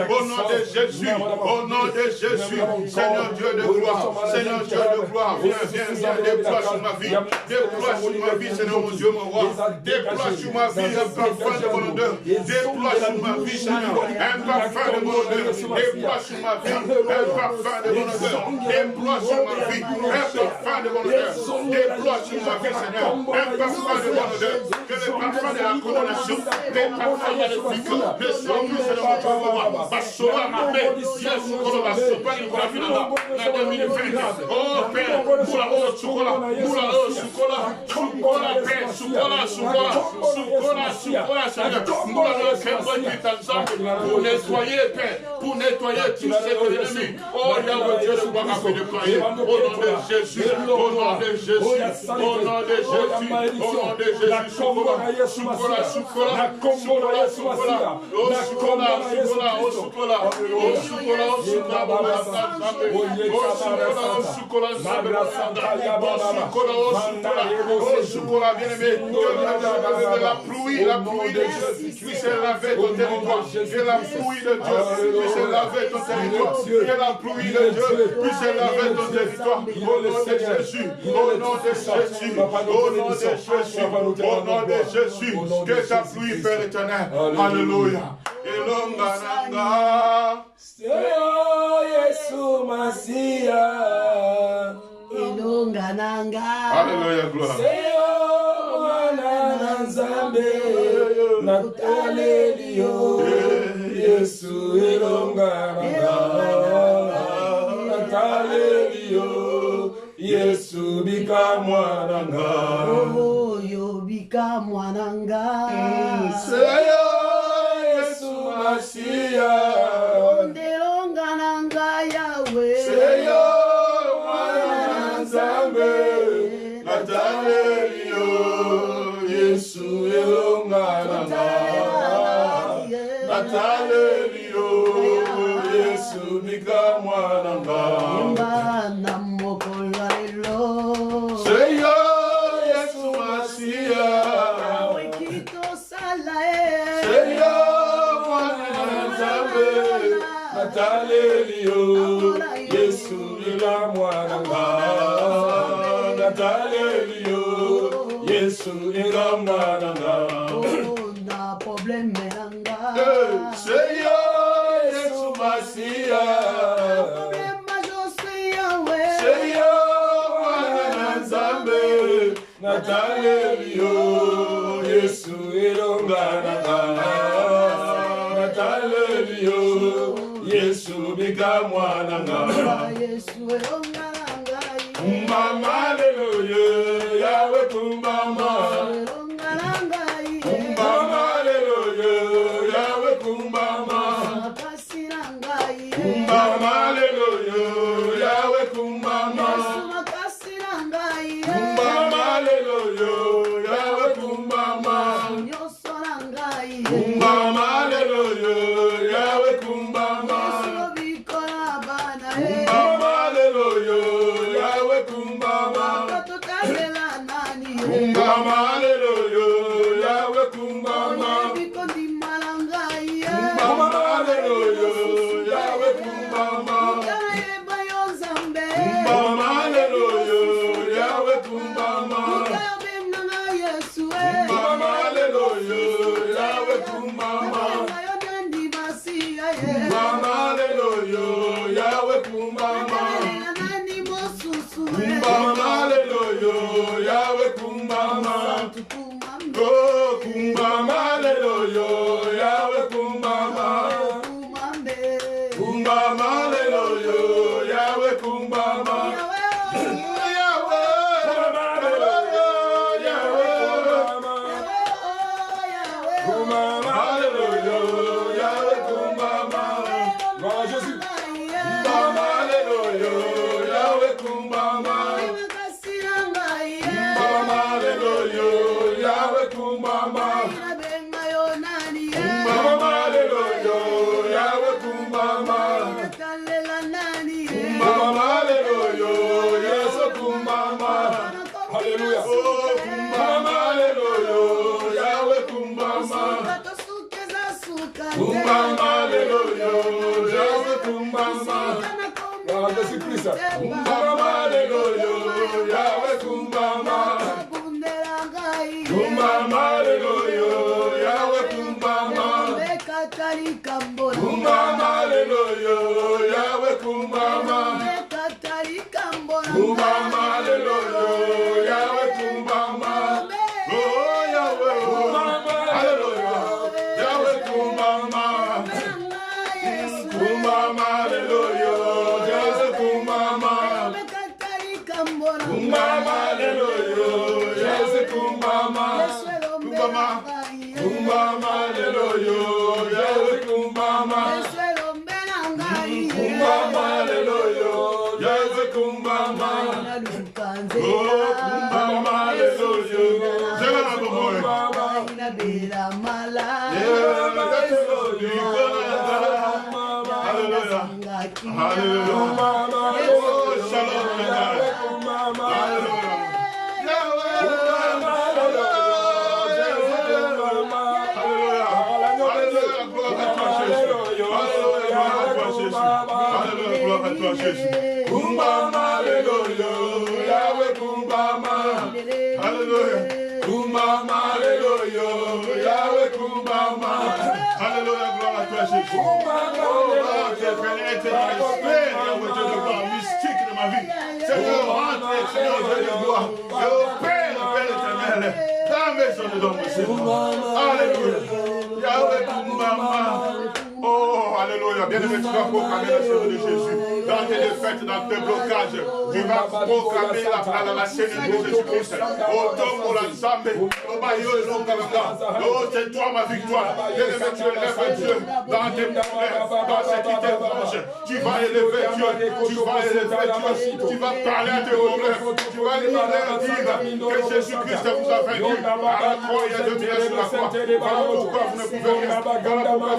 [SPEAKER 2] au nom de Jésus, au nom de Jésus, Seigneur Dieu de gloire, Seigneur Dieu de gloire, viens, déploie sur ma vie, déploie sur ma vie, Seigneur mon Dieu, mon roi, déploie sur ma vie un parfum de mon odeur, déploie sur ma vie, Seigneur, un parfum de mon odeur, déploie sur ma vie, un parfum de mon odeur, déploie sur ma vie, un parfum de mon odeur, déploie sur ma vie, Seigneur, un parfum de mon odeur, que le parfum de la condamnation, les parfums maléfiques, ne soient plus, Seigneur mon Dieu, mon roi, Basola, ma paix, Yesu, Koloba, Sopa, Nicolas, Finala, la 2020, oh Père, Moula, oh, Sukola, Moula, oh, Sukola, Sukola, Père,
[SPEAKER 1] pour nettoyer, Père, pour nettoyer tous ces ennemis. Oh, Yahweh, Dieu, le roi a fait déployer. Au nom de Jésus, au nom de Jésus, au nom de Jésus, au nom de Jésus. La pluie de Dieu puisse laver ton territoire. Que la pluie de Dieu puisse laver ton territoire. Que la pluie de Dieu puisse laver ton territoire. Au nom de Jésus, au nom de Jésus, au nom de Jésus, au nom de Jésus. Que ta pluie, Père éternel. Alléluia. Elongananga.
[SPEAKER 3] Yesu Masia. Elongananga.
[SPEAKER 1] Alléluia, gloire.
[SPEAKER 3] Nzambe natalelio Yesu elongananga natalelio Yesu bika mwananga oyo bika mwananga seyo Yesu Masia ndelongananga yawe seyo mwana Nzambe natalelio Yesu elongananga natalelio Yesu bika mwananga imana mokolo lelo seyo Yesu Masia wikito salae seyo mwana Nzambe natalelio Yesu bika mwananga natalelio Yesu elongananga na problème nanga seyo Yesu Masia problème Josia seyo mwana Nzambe natalelio Yesu elongananga natalelio Yesu bika mwananga Yesu elongananga mama hallelujah Yahweh kumbama kumbama hallelujah Yahweh kumbama kumbama hallelujah Yahweh kumbama kumbama hallelujah Yahweh kumbama kumbama hallelujah Yahweh kumbama kumbama hallelujah Yahweh kumbama kumbama hallelujah Yahweh kumbama kumbama hallelujah Yahweh kumbama kumbama hallelujah Yahweh kumbama kumbama hallelujah Yahweh kumbama kumbama hallelujah Yahweh kumbama kumbama hallelujah Yahweh kumbama oh kumbama hallelujah Yahweh kumbama kumbama hallelujah Yahweh kumbama kumbama hallelujah Yahweh kumbama Jésus kumbama hallelujah Yahweh kumbama kumbama hallelujah Yahweh kumbama kumbama hallelujah Yahweh kumbama kumbama hallelujah Yesu kumbama hallelujah kumbama hallelujah Yahweh kumbama kumbama hallelujah Yahweh kumbama Jésus-Christ kumbama hallelujah Yahweh kumbama kumbama hallelujah Yahweh kumbama kumbama hallelujah Yahweh kumbama kumbama hallelujah Yahweh kumbama oh Yahweh hallelujah Yahweh kumbama kumbama hallelujah Yahweh kumbama kumbama hallelujah Yahweh kumbama
[SPEAKER 2] kumbama. Kumbama lelo yo, Yahweh kumbama. Kumbama lelo yo, Yahweh kumbama. Oh kumbama lelo yo, Yahweh kumbama. Hallelujah. Hallelujah. Oh shalom. Hallelujah. Kumbama lelo yo, Yahweh kumbama. Hallelujah. Kumbama lelo yo, Yahweh kumbama. Hallelujah, gloire à toi Jésus. Oh, j'ai pénétré dans l'esprit, Yahweh Dieu de gloire, mystique de ma vie. Seigneur, rentre, Seigneur Dieu de gloire. Et au Père, Père éternel, dans la maison de ton Seigneur. Alléluia. Yahweh kumbama. Oh, alléluia. Bien-aimé, tu vas proclamer le Seigneur de Jésus. Dans tes défaites, dans tes blocages, tu vas proclamer la Seigneur de Jésus-Christ. Oh, Tom, oh, la Zambé, oh, Bayo, oh, c'est toi ma victoire. Bien-aimé, tu élèves Dieu dans tes problèmes, dans ce qui te dérange. Tu vas élever Dieu. Tu vas élever Dieu. Tu vas parler à tes problèmes. Tu vas dire que Jésus-Christ vous a vaincu. À la croix, il y a de bien sur la croix. Voilà pourquoi vous ne pouvez rien. Voilà pourquoi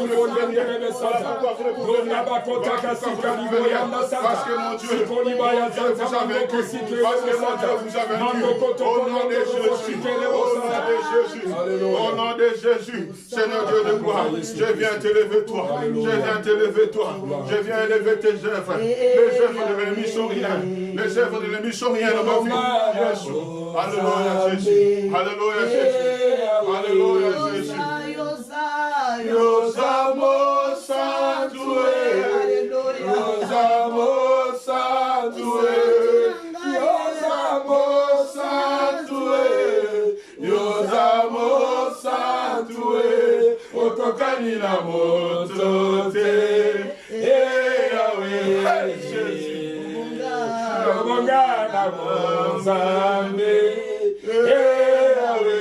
[SPEAKER 2] vous ne pouvez rien. Parce que mon Dieu vous a vaincu. Parce que mon Dieu vous a vaincu. Au nom de Jésus. Au nom de Jésus. Seigneur Dieu de gloire, je viens t'élever toi. Je viens t'élever toi. Je viens élever tes œuvres. Les œuvres de l'ennemi sont rien. Les œuvres de l'ennemi sont rien dans ma vie. Jésus. Alléluia Jésus. Alléluia Jésus. Alléluia Jésus. Nos amos santué, nos amos santué, nos amos santué, nos amos santué, okokani na moto te, Yahweh Jésus, obonga na monzambe, Yahweh.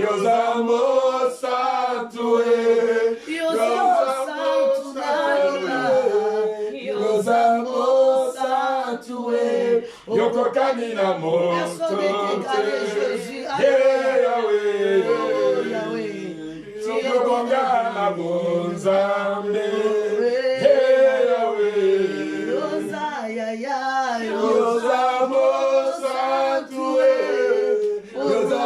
[SPEAKER 2] Yosamo Santué, Yosamo Santué, Yokokani na moto, Yahweh, Yokokanga na monzambe, Yahweh, Yosamo Santué, Yosamo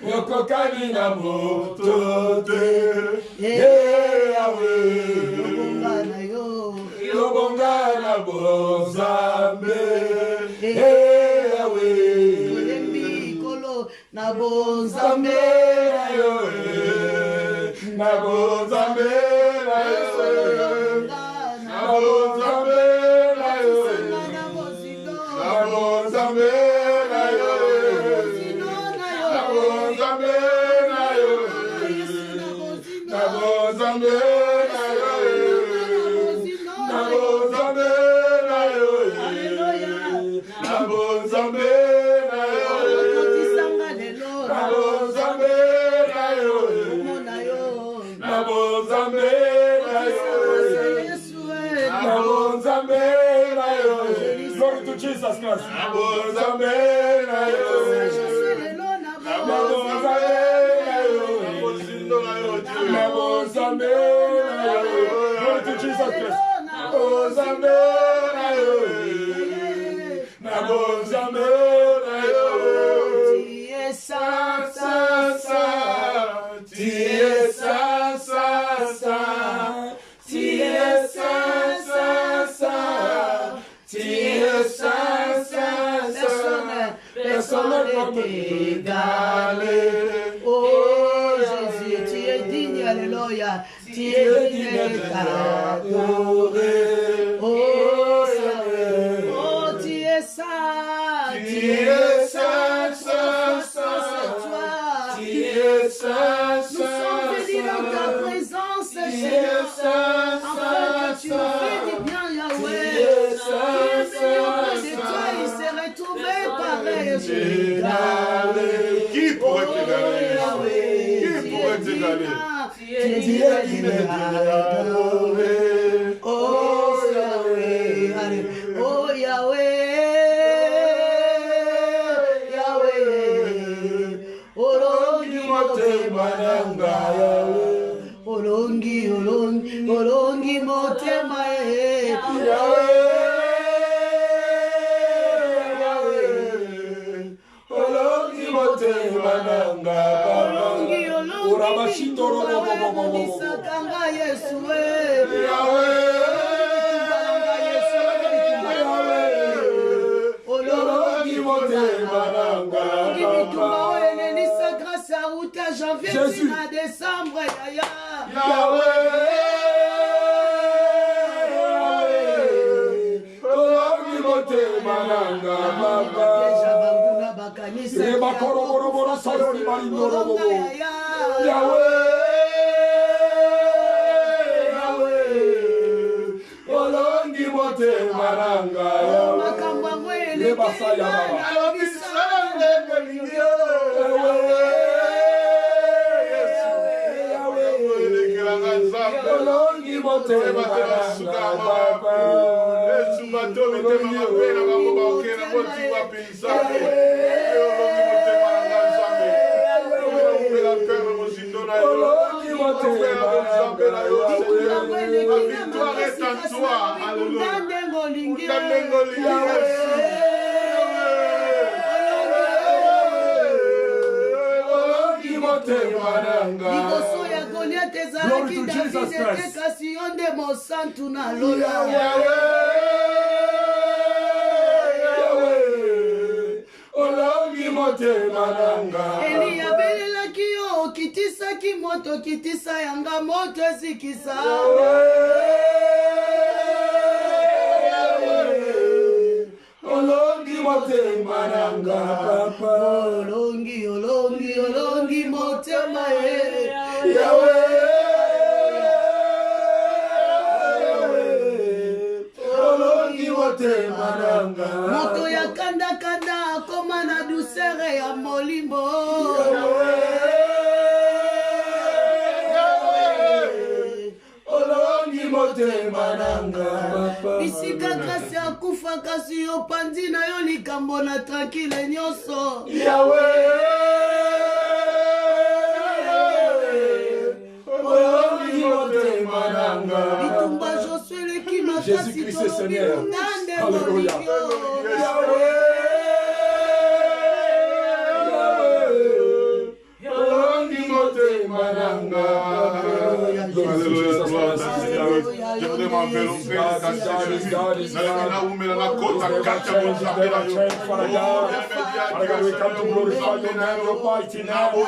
[SPEAKER 2] Yokokani na moto te, Yahweh, Yobonga na bonzambe, Yahweh, na bonzambe na Yahweh, na bonzambe na Yahweh, na bonzambe na Yahweh, na bonzambe na Yahweh, na bonzambe na Yahweh, na bonzambe na Yahweh, na bonzambe na Yahweh, na bonzambe na Yahweh, na bonzambe na Yahweh, na bonzambe na Yahweh, na bonzambe na Yahweh. Glory to Jesus Christ. Na bonzambe na Yahweh, na bonzambe na Yahweh, na bonzambe na Yahweh. Glory to Jesus Christ. Na bonzambe na Yahweh, na bonzambe na Yahweh. Sa sa sa, tie sa sa sa, tie sa sa sa, tie sa sa sa. Personne ne peut t'égaler.
[SPEAKER 3] Oh Jésus, tu es digne, alléluia. Tu es digne d'être adoré. Oh Seigneur, oh tu es saint,
[SPEAKER 2] Tu es saint, saint,
[SPEAKER 3] c'est toi. Saint,
[SPEAKER 4] Nous sommes venus dans ta présence, Seigneur, afin que tu nous fais du bien, Yahweh. Qui est venu auprès de toi, il s'est retrouvé pareil, Jésus.
[SPEAKER 1] Qui pourrait t'égaler? Qui pourrait t'égaler?
[SPEAKER 4] Tu es digne d'adoré. Oh Yahweh, allez. Oh Yahweh, Yahweh. Olongi motema nanga Yahweh. Olongi, olongi, olongi motema Yahweh. Olongi motema nanga Olongi, olongi misakanga Yesu Olongi motema nanga Olongi mitumba oyo enenisa grâce à uta janvier tina décembre yaya Olongi motema nanga baba Olongi motema nanga makambo yango elekeli Olongi motema liboso ya Goliath ezalaki David ete kasi yo nde mosantu na lola Olongi motema nanga Eli abelelaki yo okitisaki moto kitisa yanga moto ezikisa Olongi motema nanga papa Olongi, olongi, olongi motema Yahweh Olongi motema nanga moto ya kanda kanda akoma na douceur ya molimbo Olongi motema nanga bisika kasi akufa kasi yo pandi na yo likambo na tranquille nyonso Yahweh Olongi motema nanga bitumba Josué leki makasi tolobi mundande molingio Olongi motema nanga
[SPEAKER 1] je voudrais m'envelopper dans ta Jésus. Là où la côte à quatre we come to glorify your name, your mighty name. We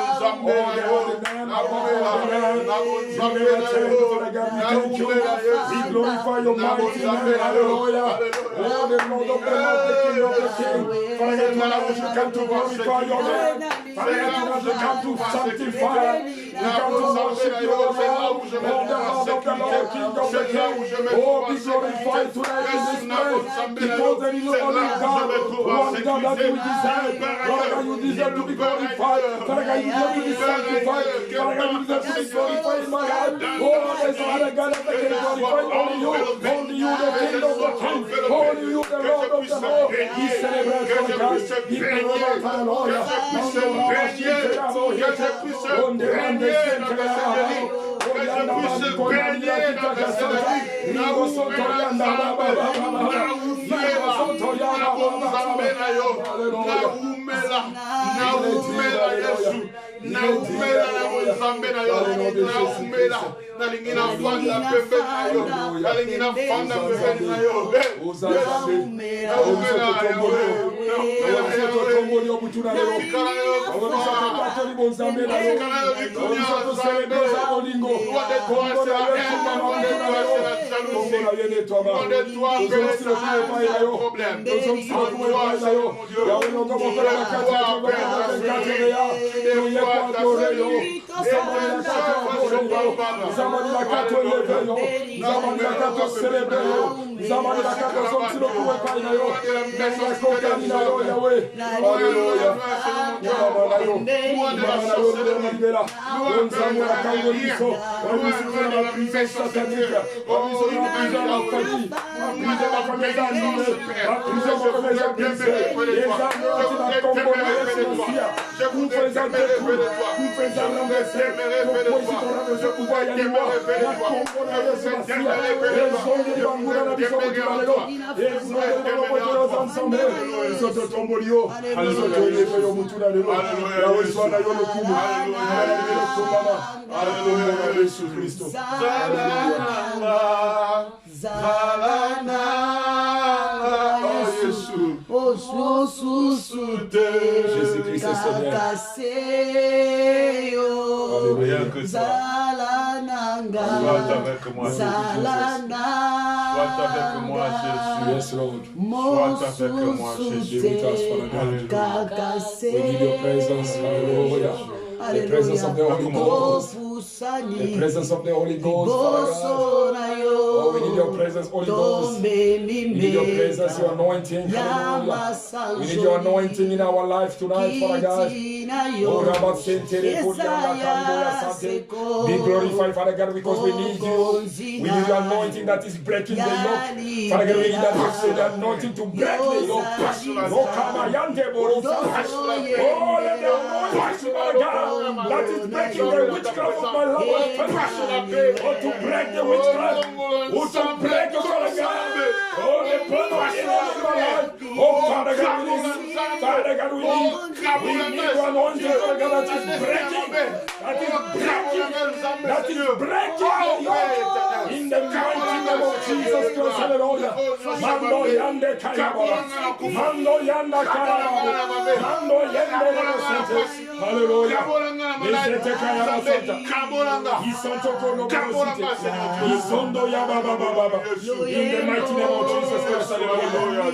[SPEAKER 1] glorify your mighty name. Hallelujah. Oh, the Lord of the Lord, the King of the King. Father God, we come to glorify your name. Father God, we come to sanctify. We come to worship your Lord. Oh, the Lord of the Lord, King of the King. Oh, be glorified tonight in this place. Because there is only God. One God that you deserve. Father God, you deserve to be glorified. Father God, you deserve to be sanctified. Father God, you deserve to be glorified in my life. Oh, there's no other God that can glorify. Only you. Only you, the King of the King. Only you, the Lord of the Lord. He celebrates for God. He celebrates for the Lord.
[SPEAKER 2] Jésus-Christ est Seigneur.
[SPEAKER 1] Sois avec moi, Jésus.
[SPEAKER 2] Yes, Lord.
[SPEAKER 1] Sois avec moi, Jésus.
[SPEAKER 2] We need your presence. Hallelujah. The presence of the Holy Ghost. The presence of the Holy Ghost. Oh, we need your presence, Holy Ghost. We need your presence, your anointing. Hallelujah. We need your anointing in our life tonight, Father God. Oh, be glorified, Father God, because we need you. We need your anointing that is breaking the yoke. Father God, we need that anointing to break the yoke. Oh, let the anointing, Father God, that is breaking the witchcraft of my life. Oh, to break the witchcraft. Oh, to break the Father God. Oh, the blood of Jesus in my life. Oh, Father God, we need. Father God, we need your anointing, Father God, that is breaking. That is breaking. That is breaking the yoke. In the mighty name of Jesus Christ, hallelujah. Mando yande kayaba. Mando yanda karaba. Mando yende renosente. Hallelujah. Nizete kayaba santa. Isonto kono borosite. Isondo yaba baba baba. In the mighty name of Jesus Christ, hallelujah.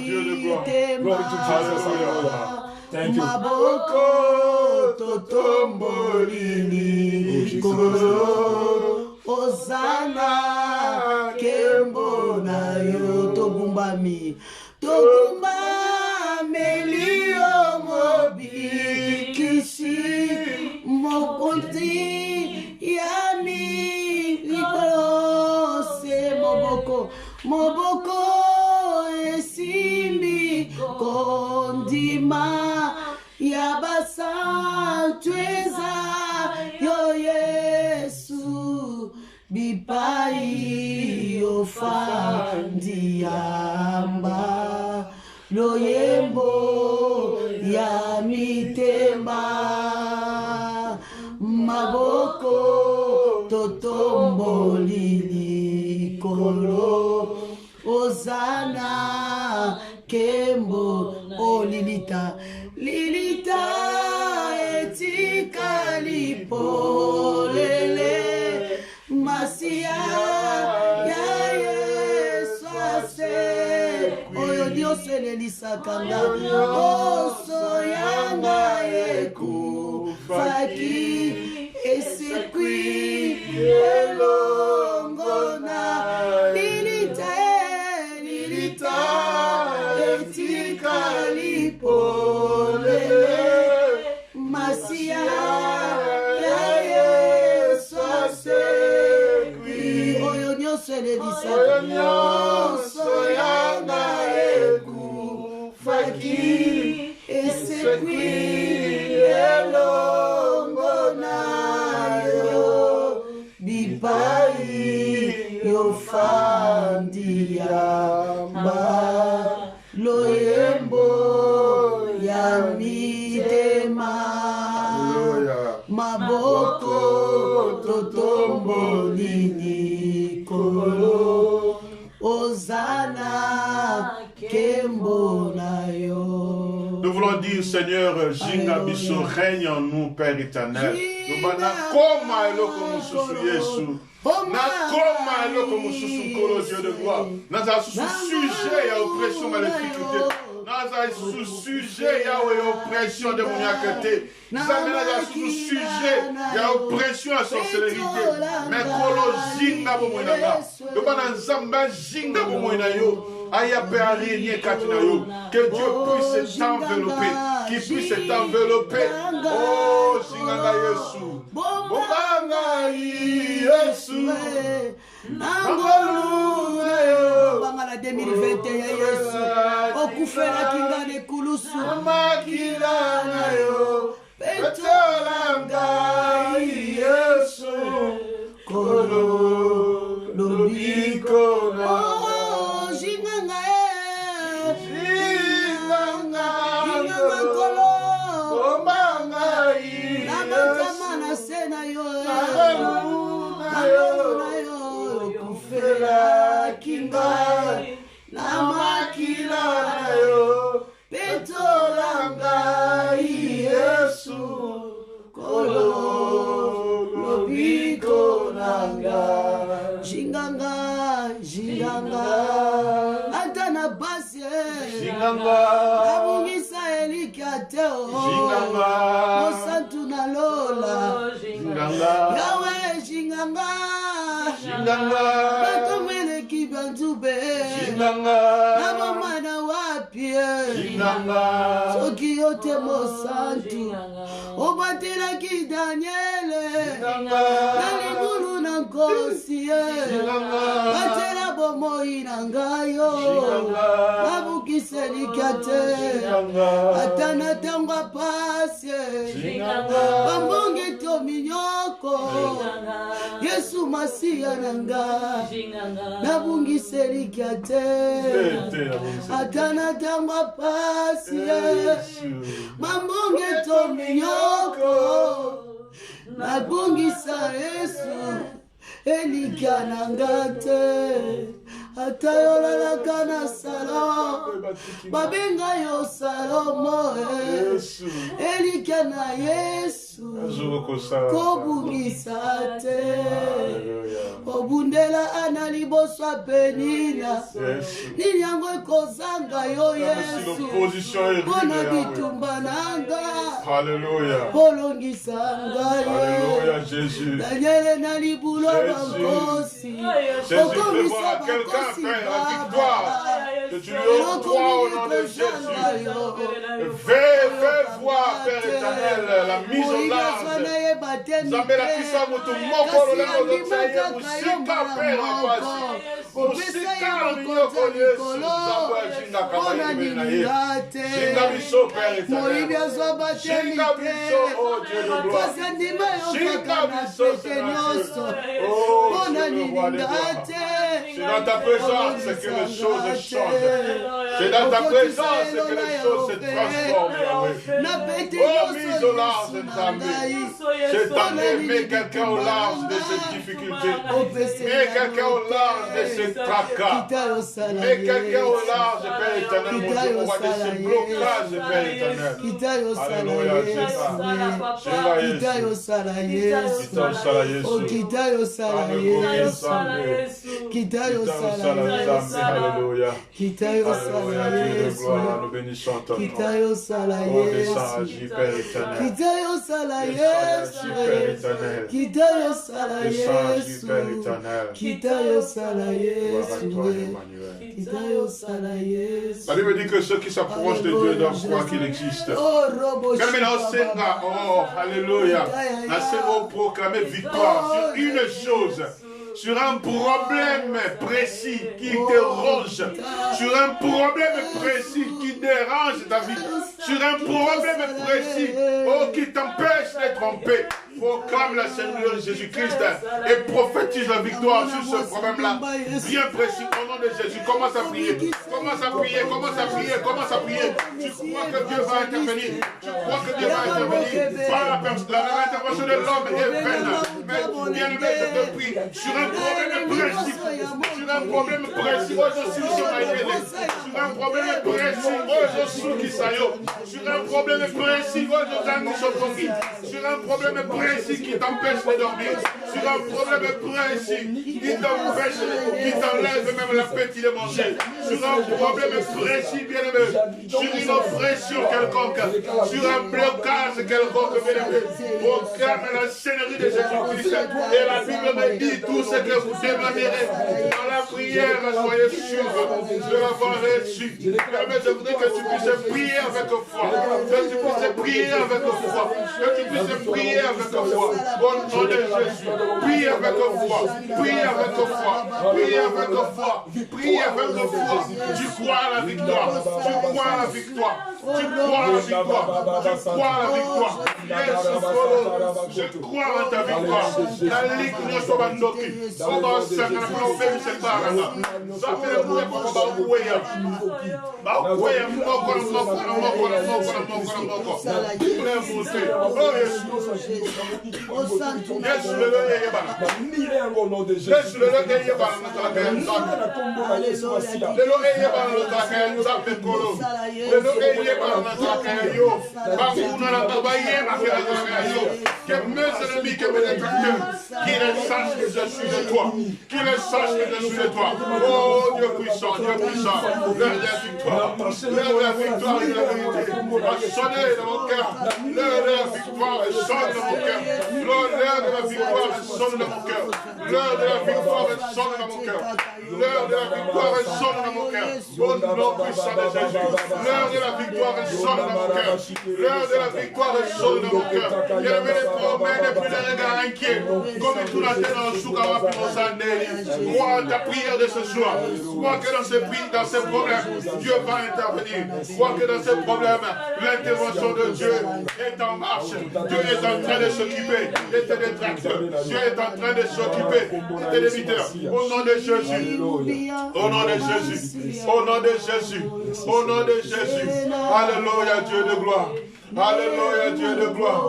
[SPEAKER 2] Glory to Jesus, hallelujah. Thank you.
[SPEAKER 3] Maboko totombolini kolo Osana kembo na yo togumbami melio mobi kishi mokonti yami likolo se moboko esimbi kondima yabasa tweza yo Yesu bipai ofandiamba loyembo ya mitema maboko totombolili kolo Osana kembo lilita etika lipolele masia ya Yesu ase oyo Dios elisakanda oso yanga eku faki esekwi elongona lilita etika lipolele masia ya Yesu asekwi oyo nyonso nyonso yanga ekufaki esekwi elongo nayo bipai yofandiyamba loyembo ya mitema maboko totombolini kolo Osana kembo nayo.
[SPEAKER 1] Nous voulons dire, Seigneur, Jinga Biso, règne en nous, Père éternel. Nous allons comme nous sous Jésus. Nakoma eloko mususu nkolo Dieu de gloire. Naza sujet ya oppression ma difficulté. Naza sous sujet, Yahweh, oppression de mon yakete. Zamena sous sujet, ya oppression à sorcellerie. Mais kolo zinga bomoinanga. Yobana nzamba zinga bomoina yo. Aya pe araignée katina yo. Que Dieu puisse t'envelopper, qu'il puisse t'envelopper. Oh, zinganga Yesu. Bobanga Yesu.
[SPEAKER 4] Bangala 2021 ya Yesu. Okufela kingane kulusu.
[SPEAKER 1] Makilanga yo. Petolanga Yesu. Kolo lobiko na.
[SPEAKER 4] Oh, jinganga
[SPEAKER 1] Jinganga
[SPEAKER 4] kolo.
[SPEAKER 1] Bobanga
[SPEAKER 4] Nabatamana sena yo. Okufela kingane namakila nayo. Petolanga Yesu. Kolo lobiko nanga. Jinganga Antana basi Abungisa elikateo Mosantu na lola Yawe jinganga Batomele kibantube Nabomana wapie Soki yote mosantu Obatela ki Daniele Naligulu na nkosie Batela bomoi na ngayo Babukise likate Atana tangwa pasye Bambonge to minyoko Yesu masia nanga Nabungise likate Atana tangwa pasye Bambonge to minyoko Nabungisa Yesu Elikanangate Atayola kana salom Babenga yo salomo Elikana Yesu Kobugisate Obundela analiboswa penina Ninyangwe kozanga yo Yesu Bona bitumba nanga
[SPEAKER 1] Alléluia.
[SPEAKER 4] Polongisanga
[SPEAKER 1] Alléluia Jésus.
[SPEAKER 4] Daniel nalibulo bankosi
[SPEAKER 1] Okomisa quelqu'un fait la victoire, que tu lui octroies au nom de Jésus. Fais voir, Père éternel, la mise au large. Zambela kisa mutu moko lolemo lotsaye musika Père apasi. Musika minyoko Yesu. Zambela jinga kama yimena ye. Jinga miso Père éternel. Jinga miso, oh Dieu de gloire. Jinga miso, Seigneur. Oh Dieu le roi des gloires. C'est dans ta présence que les choses changent. C'est dans ta présence que les choses se transforment, Yahweh. Oh, mise au large, Nzambe. C'est t'amener, mets quelqu'un au large de ces difficultés. Mets quelqu'un au large de ces tracas. Mets quelqu'un au large, Père éternel, mon Dieu, roi de ces blocages, Père éternel. Alléluia,
[SPEAKER 4] Kitayo sala
[SPEAKER 1] Alléluia.
[SPEAKER 4] Kitayo sala Yesu.
[SPEAKER 1] Nous bénissons ton nom.
[SPEAKER 4] Kitayo sala Yesu. Kitayo sala Yesu. Kitayo sala Yesu. Kitayo sala Yesu. Kitayo sala Yesu.
[SPEAKER 1] La Bible dit que ceux qui s'approchent de Dieu doivent croire qu'il existe. Oh, alléluia. La Seigneur proclamer victoire sur une chose. Sur un problème précis qui te ronge, sur un problème précis qui dérange ta vie, sur un problème précis qui t'empêche d'être en paix. Proclame la Seigneur Jésus-Christ et prophétise la victoire sur ce problème-là. Bien précis, au nom de Jésus. Commence à prier. Commence à prier, commence à prier, commence à prier. Tu crois que Dieu va intervenir. Tu crois que Dieu va intervenir. Par l'intervention de l'homme est vaine. Mais bien aimé, je te prie. Sur un problème précis. Sur un problème précis. Oh, je suis sur ma gueule. Sur un problème précis. Oh, je suis qui saillot. Sur un problème précis. Oh, je suis sur un problème précis. précis qui t'empêche de dormir, sur un problème précis qui t'empêche, qui t'enlève même l'appétit de manger, sur un problème précis, bien-aimé, sur une oppression quelconque, sur un blocage quelconque, bien-aimé, proclame la scénario de Jésus-Christ. Et la Bible me dit tout ce que vous demanderez dans la prière, soyez sûrs de l'avoir reçu. Mais je voudrais que tu puisses prier avec foi, que tu puisses prier avec foi, que tu puisses prier avec foi. Au nom de Jésus, prie avec foi, prie avec foi, prie avec foi, prie avec foi. Tu crois à la victoire, tu crois à la victoire, tu crois à la victoire, tu crois à la victoire. Je crois à ta victoire. La ligue ne soit pas ndoki. On va se faire un peu de cette barre là. Ça fait le bruit pour qu'on va ouer. Bah ouer, moko. Qu'il sache que je suis de toi. Qu'il sache que je suis de toi. Oh Dieu puissant, Dieu puissant. L'heure de la victoire. L'heure de la victoire et de la vérité. A sonné dans mon cœur. L'heure de la victoire sonne dans mon cœur. L'heure de la victoire sonne dans mon cœur. L'heure de la victoire sonne dans mon cœur. L'heure de la victoire sonne dans mon cœur. Au nom puissant de Jésus. L'heure de la victoire sonne dans mon cœur. L'heure de la victoire sonne dans mon cœur. Il y a les promesses et plus de regards inquiets. Comme tout la tête dans le soukawa puis mon sandé. Crois à ta prière de ce soir. Crois que dans ces problèmes, Dieu va intervenir. Crois que dans ces problèmes, l'intervention de Dieu est en marche. Dieu est en train de s'occuper de tes détracteurs. Dieu est en train de s'occuper de tes débiteurs. Au nom de Jésus. Au nom de Jésus. Au nom de Jésus. Au nom de Jésus. Alléluia, Dieu de gloire. Alléluia, Dieu de gloire.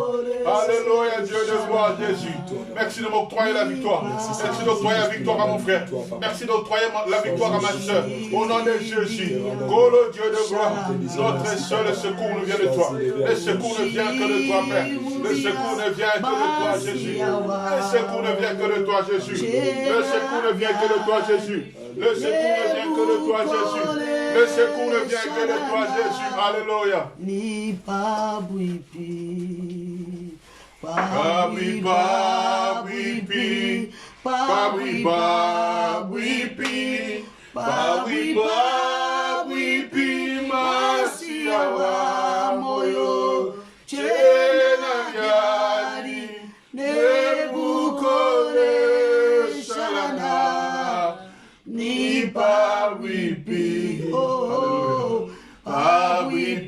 [SPEAKER 1] Alléluia, Dieu de gloire, Jésus. Merci de m'octroyer la victoire. Merci d'octroyer la victoire à mon frère. Merci d'octroyer la victoire à ma soeur. Au nom de Jésus. Golo, Dieu de gloire. Notre seul secours nous vient de toi. Le secours ne vient que de toi, Père. Le secours ne vient que de toi, Jésus. Le secours ne vient que de toi, Jésus. Le secours ne vient que de toi, Jésus. Le secours ne vient que de toi, Jésus. Le secours ne vient que de toi, Jésus. Alléluia.
[SPEAKER 4] Ni pabuipi,
[SPEAKER 1] pabuipi, pabuipi, pabuipi, masiawa moyo, chena yadi, nebukore shalana, ni pabuipi, oh, pabuipi,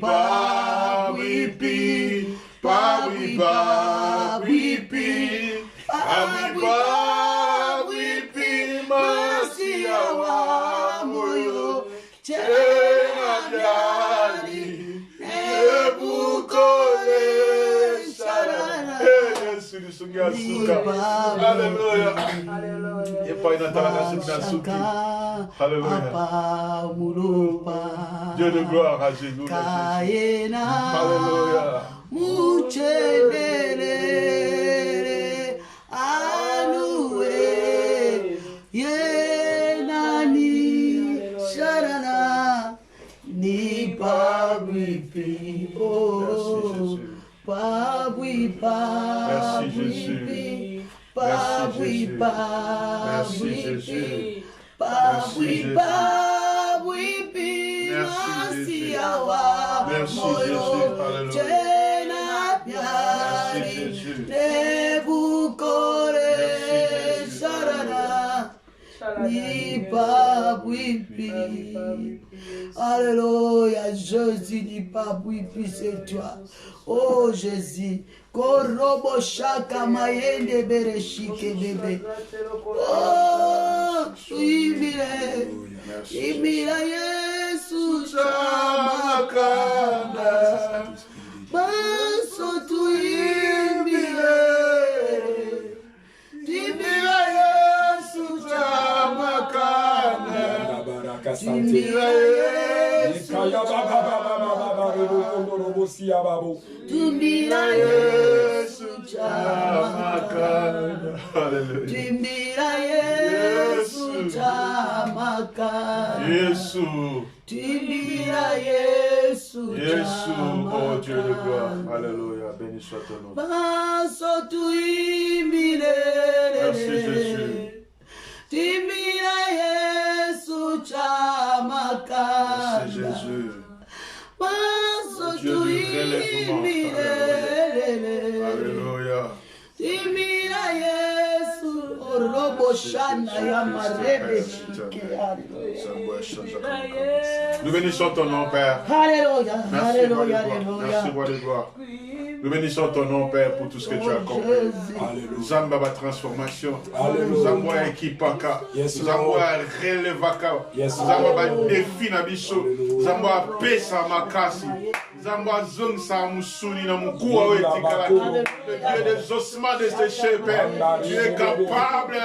[SPEAKER 1] pabuipi, pabuipi, pabuipi, masiawa moyo, chena yadi, nebukore shalana. Alléluia. Et pas une attaque. Alléluia. Dieu de gloire à Jésus. Alléluia.
[SPEAKER 4] Ni pabuipi, oh, pabuipi, pabuipi, pabuipi, pabuipi, pabuipi, masiawa moyo, chena piari, nebukore sharana, ni pabuipi. Alléluia, Jésus dit pabuipi, c'est toi. Oh Jésus, korobo shaka mayende bereshike bebe. Oh, imile, imila Yesu chamakanda. Baso tu imile, imila Yesu chamakanda. Imila Yesu chamakanda. Tumbira Yesu chamakanda.
[SPEAKER 1] Alléluia.
[SPEAKER 4] Timbira Yesu chamakanda.
[SPEAKER 1] Yesu.
[SPEAKER 4] Timbira Yesu chamakanda.
[SPEAKER 1] Oh Dieu de gloire. Alléluia. Béni soit ton nom.
[SPEAKER 4] Baso tuimbire.
[SPEAKER 1] Merci Jésus.
[SPEAKER 4] Timbira Yesu chamakanda.
[SPEAKER 1] Merci Jésus.
[SPEAKER 4] Baso
[SPEAKER 1] Dieu du relèvement.
[SPEAKER 4] tuimbire.
[SPEAKER 1] Alléluia.
[SPEAKER 4] Timbira Yesu robo shana ya marebe shike.
[SPEAKER 1] Nous bénissons ton nom, Père.
[SPEAKER 4] Alléluia,
[SPEAKER 1] Merci,
[SPEAKER 4] alléluia,
[SPEAKER 1] roi de gloire.
[SPEAKER 4] alléluia.
[SPEAKER 1] Merci, roi de gloire. Nous bénissons ton nom, Père, pour tout ce que tu as accompli. Zamba ba transformation. Zamba ekipaka. Zamba relevaka. Zamba ba défi na biso. Zamba pesa makasi. Zamba zong sa musuni na mukua wetikala. Le Dieu des ossements desséchés, Père. Tu es capable.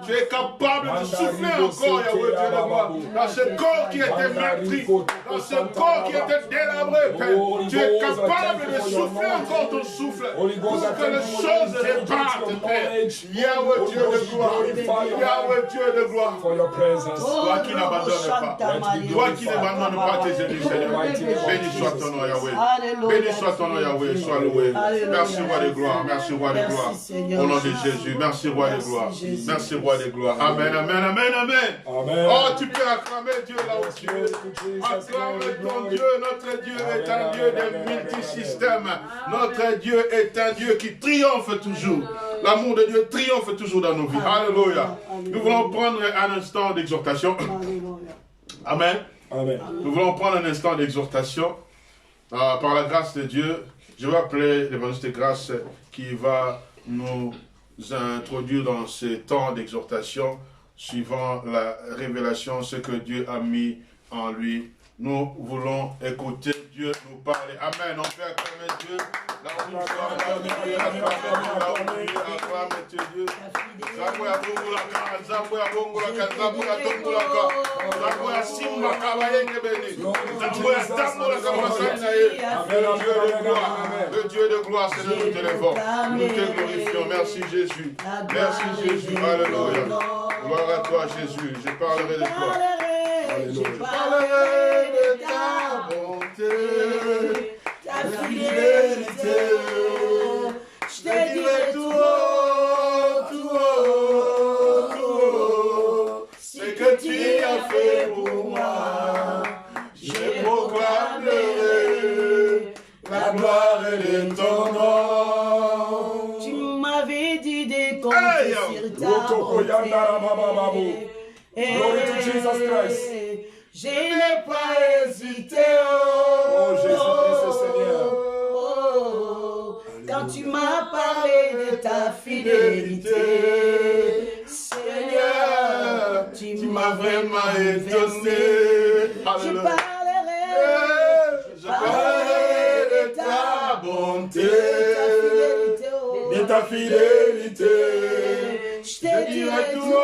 [SPEAKER 1] Tu es capable de souffler encore, Yahweh, Dieu de gloire. Dans ce corps qui était meurtri, dans ce corps qui était délabré, Père. Tu es capable de souffler encore ton souffle pour que les choses repartent, Père. Yahweh, Dieu de gloire. Yahweh, Dieu de gloire. Toi qui n'abandonnes pas. Toi qui n'abandonnes pas tes ennemis, Seigneur. Béni soit ton nom, Yahweh. Béni soit ton nom, Yahweh. Sois loué. Merci, roi de gloire. Merci, roi de gloire. Au nom de Jésus. Merci, roi de gloire. Merci, roi de gloire. Amen, amen, amen, amen. Oh, tu peux acclamer Dieu là où tu es. Acclame ton Dieu. Notre Dieu est un Dieu de multisystèmes. Notre Dieu est un Dieu qui triomphe toujours. L'amour de Dieu triomphe toujours dans nos vies. Alléluia. Nous voulons prendre un instant d'exhortation. Amen.
[SPEAKER 2] Amen.
[SPEAKER 1] Nous voulons prendre un instant d'exhortation. Par la grâce de Dieu, je vais appeler l'évangéliste de grâce qui va nous introduire dans ces temps d'exhortation suivant la révélation, ce que Dieu a mis en lui. Nous voulons écouter Dieu nous parler. Amen. On peut acclamer Dieu. Là où nous sommes, acclame Dieu. Zaboya bungulaka, Zaboya bungulaka, Zaboya tongulaka, Zaboya simba kabayenge beni, Zaboya tambulaka masanaye. Le Dieu de gloire, c'est nous t'élevons. Nous te glorifions. Merci Jésus. Merci Jésus. Alléluia. Gloire à toi Jésus. Je parlerai de toi.
[SPEAKER 4] Je parlerai de ta bonté, ta fidélité. Je te dirai tout haut, tout haut, tout haut, ce que tu as fait pour moi. Je proclamerai la gloire de ton nom. Tu m'avais dit de compter sur ta bonté.
[SPEAKER 2] Glory to Jesus Christ.
[SPEAKER 4] Je n'ai pas hésité.
[SPEAKER 2] Oh Jésus-Christ, Seigneur.
[SPEAKER 4] Quand tu m'as parlé de ta fidélité, Seigneur, tu m'as vraiment étonné. Je parlerai de ta bonté,
[SPEAKER 2] De ta fidélité.
[SPEAKER 4] je te dirai tout haut.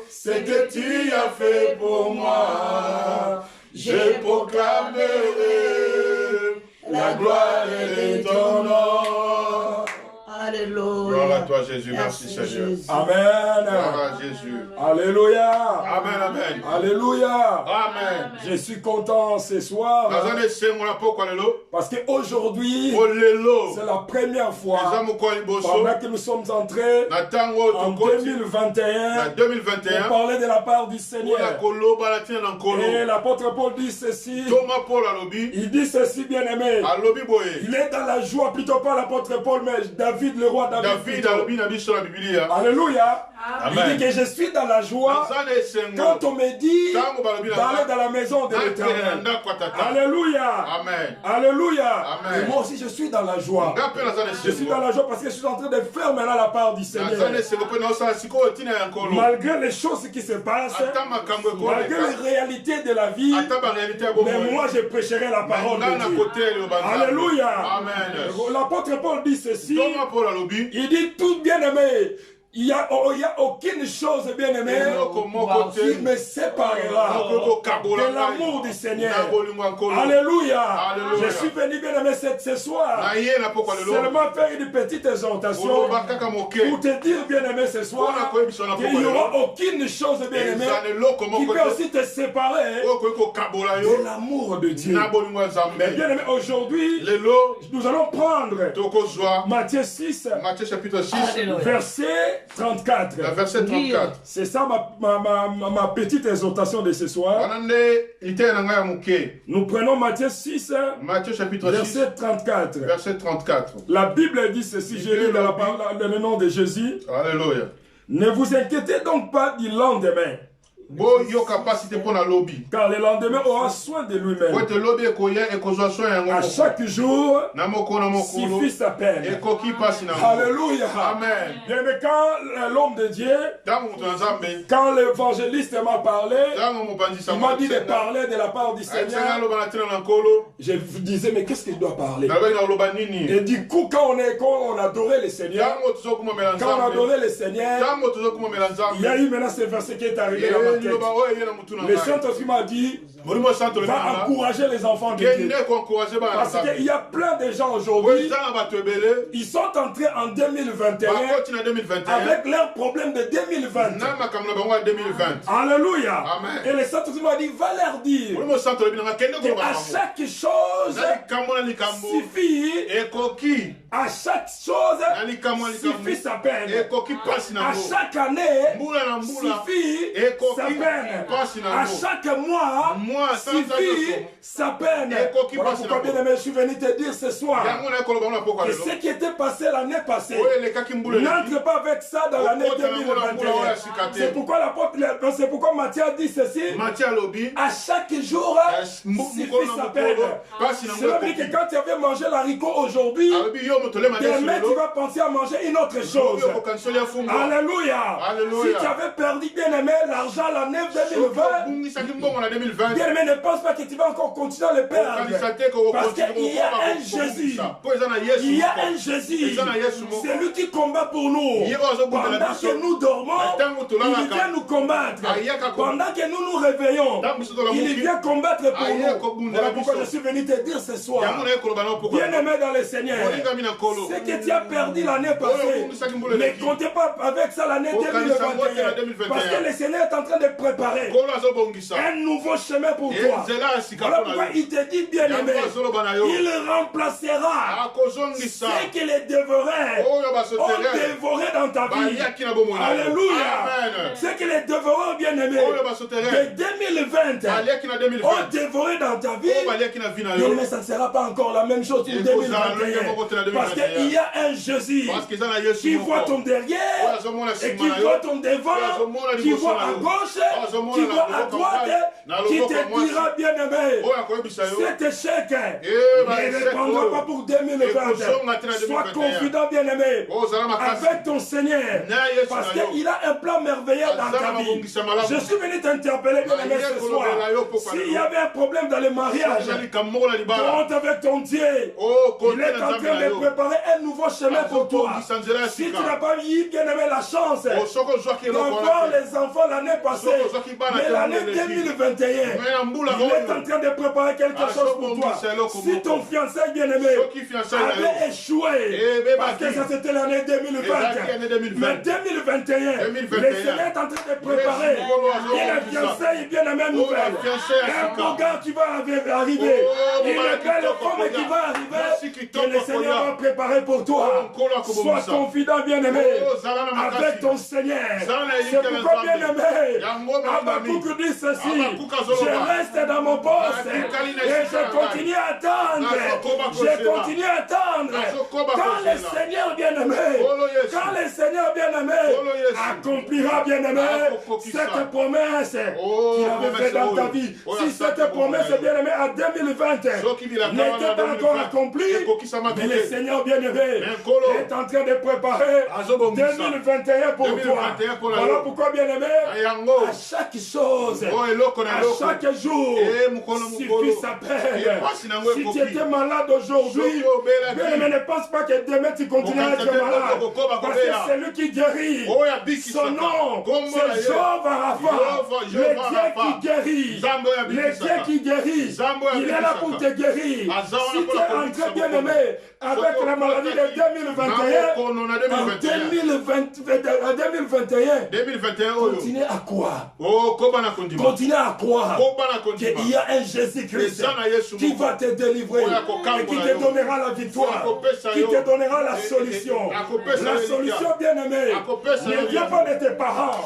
[SPEAKER 1] Ce que tu as fait pour moi, je proclamerai la gloire de ton nom.
[SPEAKER 4] Alléluia.
[SPEAKER 1] Gloire à toi Jésus, merci Seigneur.
[SPEAKER 2] Amen.
[SPEAKER 1] Gloire à Jésus.
[SPEAKER 2] Alléluia.
[SPEAKER 1] Amen, amen.
[SPEAKER 2] Alléluia.
[SPEAKER 1] Amen.
[SPEAKER 2] Je suis content ce soir parce qu'aujourd'hui, c'est la première fois pendant que nous sommes entrés en 2021 pour parler de la part du Seigneur. Et l'apôtre Paul dit ceci. Il dit ceci, bien aimé. Il est dans la joie, plutôt pas l'apôtre Paul, mais David, le roi David. Alléluia. Il dit que je suis dans la joie quand on me dit d'aller dans la maison de l'Éternel. Alléluia.
[SPEAKER 1] Amen.
[SPEAKER 2] Alléluia.
[SPEAKER 1] Amen.
[SPEAKER 2] Et moi aussi je suis dans la joie. Je suis dans la joie parce que je suis en train de faire maintenant la part du Seigneur. Malgré les choses qui se passent, malgré les réalités de la vie, mais moi je prêcherai la parole de Dieu. Alléluia.
[SPEAKER 1] Amen.
[SPEAKER 2] L'apôtre Paul dit ceci. Il dit tout bien aimé. il n'y a aucune chose, bien aimé, qui me séparera de l'amour du Seigneur. Alléluia. Je suis venu, bien aimé, ce soir, seulement faire une petite exhortation pour te dire, bien aimé, ce soir, qu'il n'y aura aucune chose, bien aimé, qui peut aussi te séparer de l'amour de Dieu. Mais bien aimé, aujourd'hui, nous allons prendre Matthieu 6,
[SPEAKER 1] chapitre 6,
[SPEAKER 2] verset 34.
[SPEAKER 1] Verset 34.
[SPEAKER 2] C'est ça ma petite exhortation de ce soir. Nous prenons Matthieu 6,
[SPEAKER 1] chapitre
[SPEAKER 2] verset
[SPEAKER 1] 6,
[SPEAKER 2] 34.
[SPEAKER 1] verset 34.
[SPEAKER 2] La Bible dit ceci, je lis dans le nom de Jésus.
[SPEAKER 1] Alléluia.
[SPEAKER 2] Ne vous inquiétez donc pas du lendemain, car le lendemain aura soin de lui-même. À chaque jour suffit sa peine. Alléluia.
[SPEAKER 1] Amen.
[SPEAKER 2] Bien, mais quand l'homme de Dieu, quand l'évangéliste m'a parlé, il m'a dit de parler de la part du Seigneur. Je vous disais, mais qu'est-ce qu'il doit parler? Et du coup, quand on adorait le Seigneur, il y a eu maintenant ce verset qui est arrivé dans ma tête. Le Saint-Esprit m'a dit, va encourager les enfants de Dieu. Parce qu'il y a plein de gens aujourd'hui, ils sont entrés en 2021 avec leurs problèmes de 2020. Alléluia. Et le Saint-Esprit m'a dit, va leur dire qu'à chaque chose suffit, à chaque chose suffit sa peine. À chaque année suffit sa peine. À chaque mois suffit sa peine. Voilà pourquoi, bien aimé, je suis venu te dire ce soir que ce qui était passé l'année passée n'entre pas avec ça dans l'année 2021. C'est pourquoi Matthieu a dit ceci. À chaque jour suffit sa peine. Cela veut dire que quand tu avais mangé l'haricot aujourd'hui, demain tu vas penser à manger une autre chose. Alléluia. Si tu avais perdu, bien aimé, l'argent l'année 2020, bien aimé, ne pense pas que tu vas encore continuer à le perdre. Parce qu'il y a un Jésus. Il y a un Jésus. C'est lui qui combat pour nous. Pendant que nous dormons, il vient nous combattre. Pendant que nous nous réveillons, il vient combattre pour nous. Voilà pourquoi je suis venu te dire ce soir, bien aimé dans le Seigneur, ce que tu as perdu l'année passée, ne comptez pas avec ça l'année 2021. Parce que le Seigneur est en train de préparer un nouveau chemin pour toi. Voilà pourquoi il te dit, bien aimé, il remplacera ce que les dévoreurs ont dévoré dans ta vie. Alléluia. Ce que les dévoreurs, bien aimés, de 2020 ont dévoré dans ta vie, bien aimé, ça ne sera pas encore la même chose pour 2021. Parce qu'il y a un Jésus qui voit ton derrière et qui voit ton devant, qui voit à gauche, qui voit à droite, qui te dira, bien aimé, cet échec ne répondra pas pour 2020. Sois confident, bien aimé, avec ton Seigneur, parce qu'il a un plan merveilleux dans ta vie. Je suis venu t'interpeller, bien aimé, ce soir. S'il y avait un problème dans le mariage, compte avec ton Dieu. Il est en train de préparer un nouveau chemin pour toi. Si tu n'as pas eu, bien aimé, la chance d'avoir les enfants l'année passée, mais l'année 2021, il est en train de préparer quelque chose pour toi. Si ton fiancé, bien aimé, avait échoué, parce que ça c'était l'année 2020, mais 2021, le Seigneur est en train de préparer une fiancée bien aimé nouvelle, un beau gars qui va arriver, une belle femme qui va arriver, que le Seigneur va préparer pour toi. Sois confident, bien aimé, avec ton Seigneur. C'est pourquoi, bien aimé, Habakkuk dit ceci: je reste dans mon poste et je continue à attendre. Je continue à attendre. Quand le Seigneur, bien aimé, quand le Seigneur, bien aimé, accomplira, bien aimé, cette promesse qu'il avait faite dans ta vie. Si cette promesse, bien aimé, à 2020 n'était pas encore accomplie, mais le Seigneur
[SPEAKER 3] Seigneur bien-aimé est en train de préparer 2021 pour toi. Voilà pourquoi, bien-aimé, à chaque chose, à chaque jour, suffit sa peine. Si tu étais malade aujourd'hui, bien-aimé, ne pense pas que demain tu continueras à être malade. Parce que c'est lui qui guérit. Son nom, c'est Jéhovah Rapha, le Dieu qui guérit. Le Dieu qui guérit. Il est là pour te guérir. Si tu es entré, bien-aimé, avec la maladie de 2021, en 2021, continue à croire. Continue à croire qu'il y a un Jésus-Christ qui va te délivrer et qui te donnera la victoire, qui te donnera la solution. La solution, bien-aimée, ne vient pas de tes parents.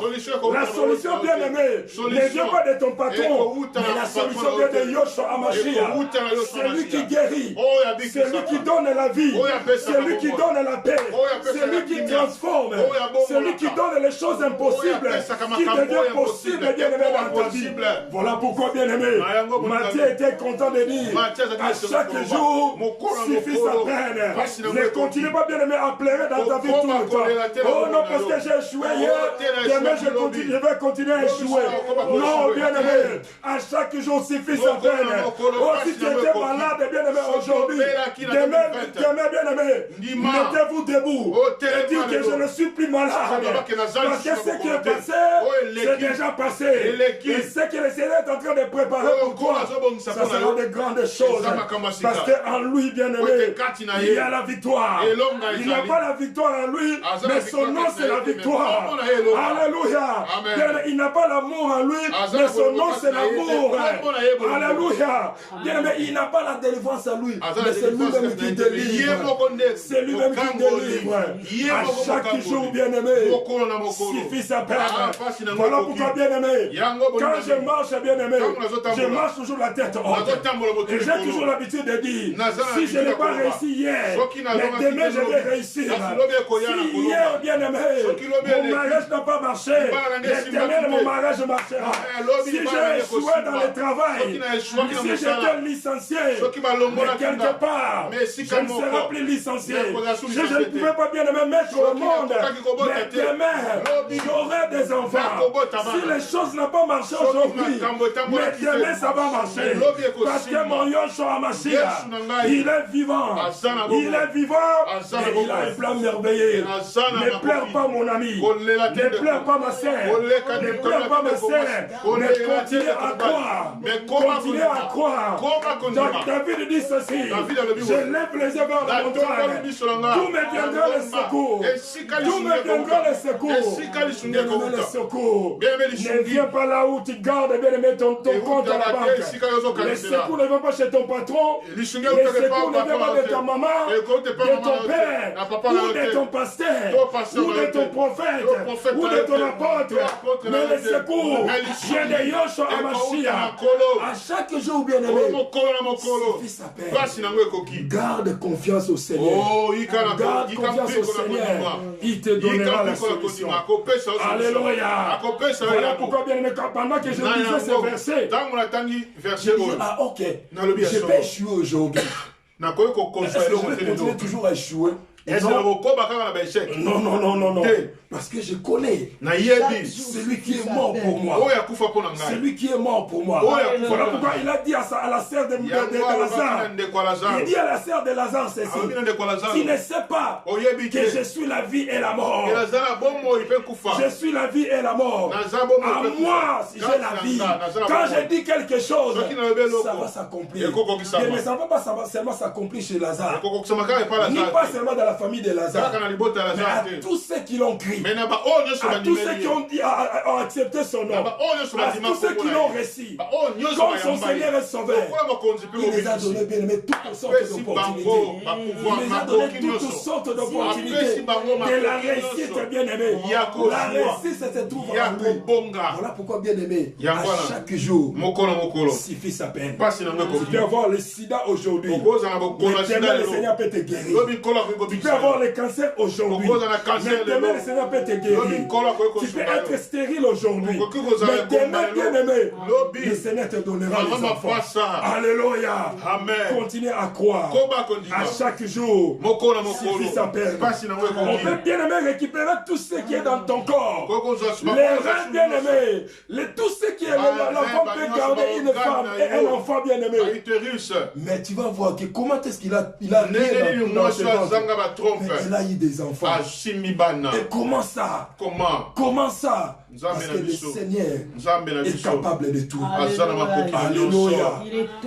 [SPEAKER 3] La solution, bien-aimée, ne vient pas de ton patron. Mais la solution vient de Yoshua Hamashiach. C'est lui qui guérit. C'est lui qui donne la vie. C'est lui qui donne la paix. C'est lui qui transforme. C'est lui qui donne les choses impossibles qui deviennent possibles, bien-aimé, dans ta vie. Voilà pourquoi, bien-aimé, Matthieu était content de dire à chaque jour suffit sa peine. Ne continue pas, bien-aimé, à pleurer dans ta vie tout le temps. Oh non, parce que j'ai échoué hier, demain je vais continuer à échouer. Non, bien-aimé, à chaque jour suffit sa peine. Oh, si tu étais malade, bien-aimé, aujourd'hui, demain, bien-aimé, mettez-vous debout et dites que je ne suis plus malade. Parce que ce qui est passé, c'est déjà passé. Et ce que le Seigneur est en train de préparer pour toi, ça sera de grandes choses. Parce qu'en lui, bien-aimé, il y a la victoire. Il n'a pas la victoire en lui, mais son nom c'est la victoire. Alléluia. Il n'a pas l'amour en lui, mais son nom c'est l'amour. Alléluia. Bien-aimé, il n'a pas la délivrance en lui, mais c'est lui-même qui délivre. C'est lui-même qui délivre. À chaque jour, bien-aimé, suffit sa peine. Voilà pourquoi, bien-aimé, quand je marche, bien-aimé, je marche toujours la tête haute. Et j'ai toujours l'habitude de dire, si je n'ai pas réussi hier, mais demain je vais réussir. Si hier, bien-aimé, mon mariage n'a pas marché, l'éternel, mon mariage marchera. Si j'ai échoué dans le travail, si j'étais licencié, mais quelque part, je ne serai plus licencié. Si je ne pouvais pas, bien-aimé, mettre au monde, mais demain, j'aurai des enfants. Si les choses n'ont pas marché aujourd'hui, mais demain ça va marcher. Parce que mon Yoshua Hamashiach, il est vivant. Il est vivant et il a un plan merveilleux. Ne pleure pas, mon ami. Ne pleure pas, ma sœur. Ne pleure pas, ma sœur. Mais continue à croire. Continue à croire. David dit ceci. Je lève les yeux vers la montagne. D'où me viendra le secours? D'où me viendra le secours? Le secours ne vient pas là où tu gardes, bien aimé, ton compte à la banque. Le secours ne vient pas chez ton patron. Le secours ne vient pas de ta maman, de ton père, ou de ton pasteur, ou de ton prophète, ou de ton apôtre. Mais le secours vient de Yoshua Hamashiach. À chaque jour, bien aimé, suffit sa peine. Garde confiance au Seigneur. Garde confiance au Seigneur. Il te donnera la solution. Alléluia. Voilà pourquoi, bien aimé, pendant que je disais ce verset, je dis, ah ok, je peux échouer aujourd'hui. Est-ce que je vais continuer toujours à échouer? Non. Parce que je connais celui qui est mort pour moi. Celui qui est mort pour moi. Voilà pourquoi il a dit à la sœur de Lazare. Il dit à la sœur de Lazare ceci. Tu ne sais pas que je suis la vie et la mort. Je suis la vie et la mort. À moi, si j'ai la vie. Quand je dis quelque chose, ça va s'accomplir. Mais ça ne va pas seulement s'accomplir chez Lazare. Ni pas seulement dans la famille de Lazare. Mais à tous ceux qui l'ont crié. À tous ceux qui ont accepté son nom, à tous ceux qui l'ont réussi, comme son Seigneur est sauveur, il les a donné, bien aimé, toutes sortes d'opportunités. Il les a donné toutes sortes d'opportunités. De la réussite, bien aimé. La réussite, ça se trouve en lui. Voilà pourquoi, bien aimé, à chaque jour, suffit sa peine. Tu peux avoir le sida aujourd'hui. Le Seigneur peut te guérir. Tu peux avoir le cancer aujourd'hui. Mais demain, le Seigneur peut te guérir. Tu peux être stérile aujourd'hui. Mais demain, bien-aimé, le Seigneur te donnera les enfants. Alléluia. Continue à croire. À chaque jour, suffit sa peine. On peut bien-aimé récupérer tout ce qui est dans ton corps. Les reins bien-aimés, tout ce qui est l'enfant peut garder une femme et un enfant bien-aimé. Mais tu vas voir que comment est-ce qu'il a il a eu des enfants. Et comment ça? Comment ça? Parce que le Seigneur est capable de tout. Alléluia.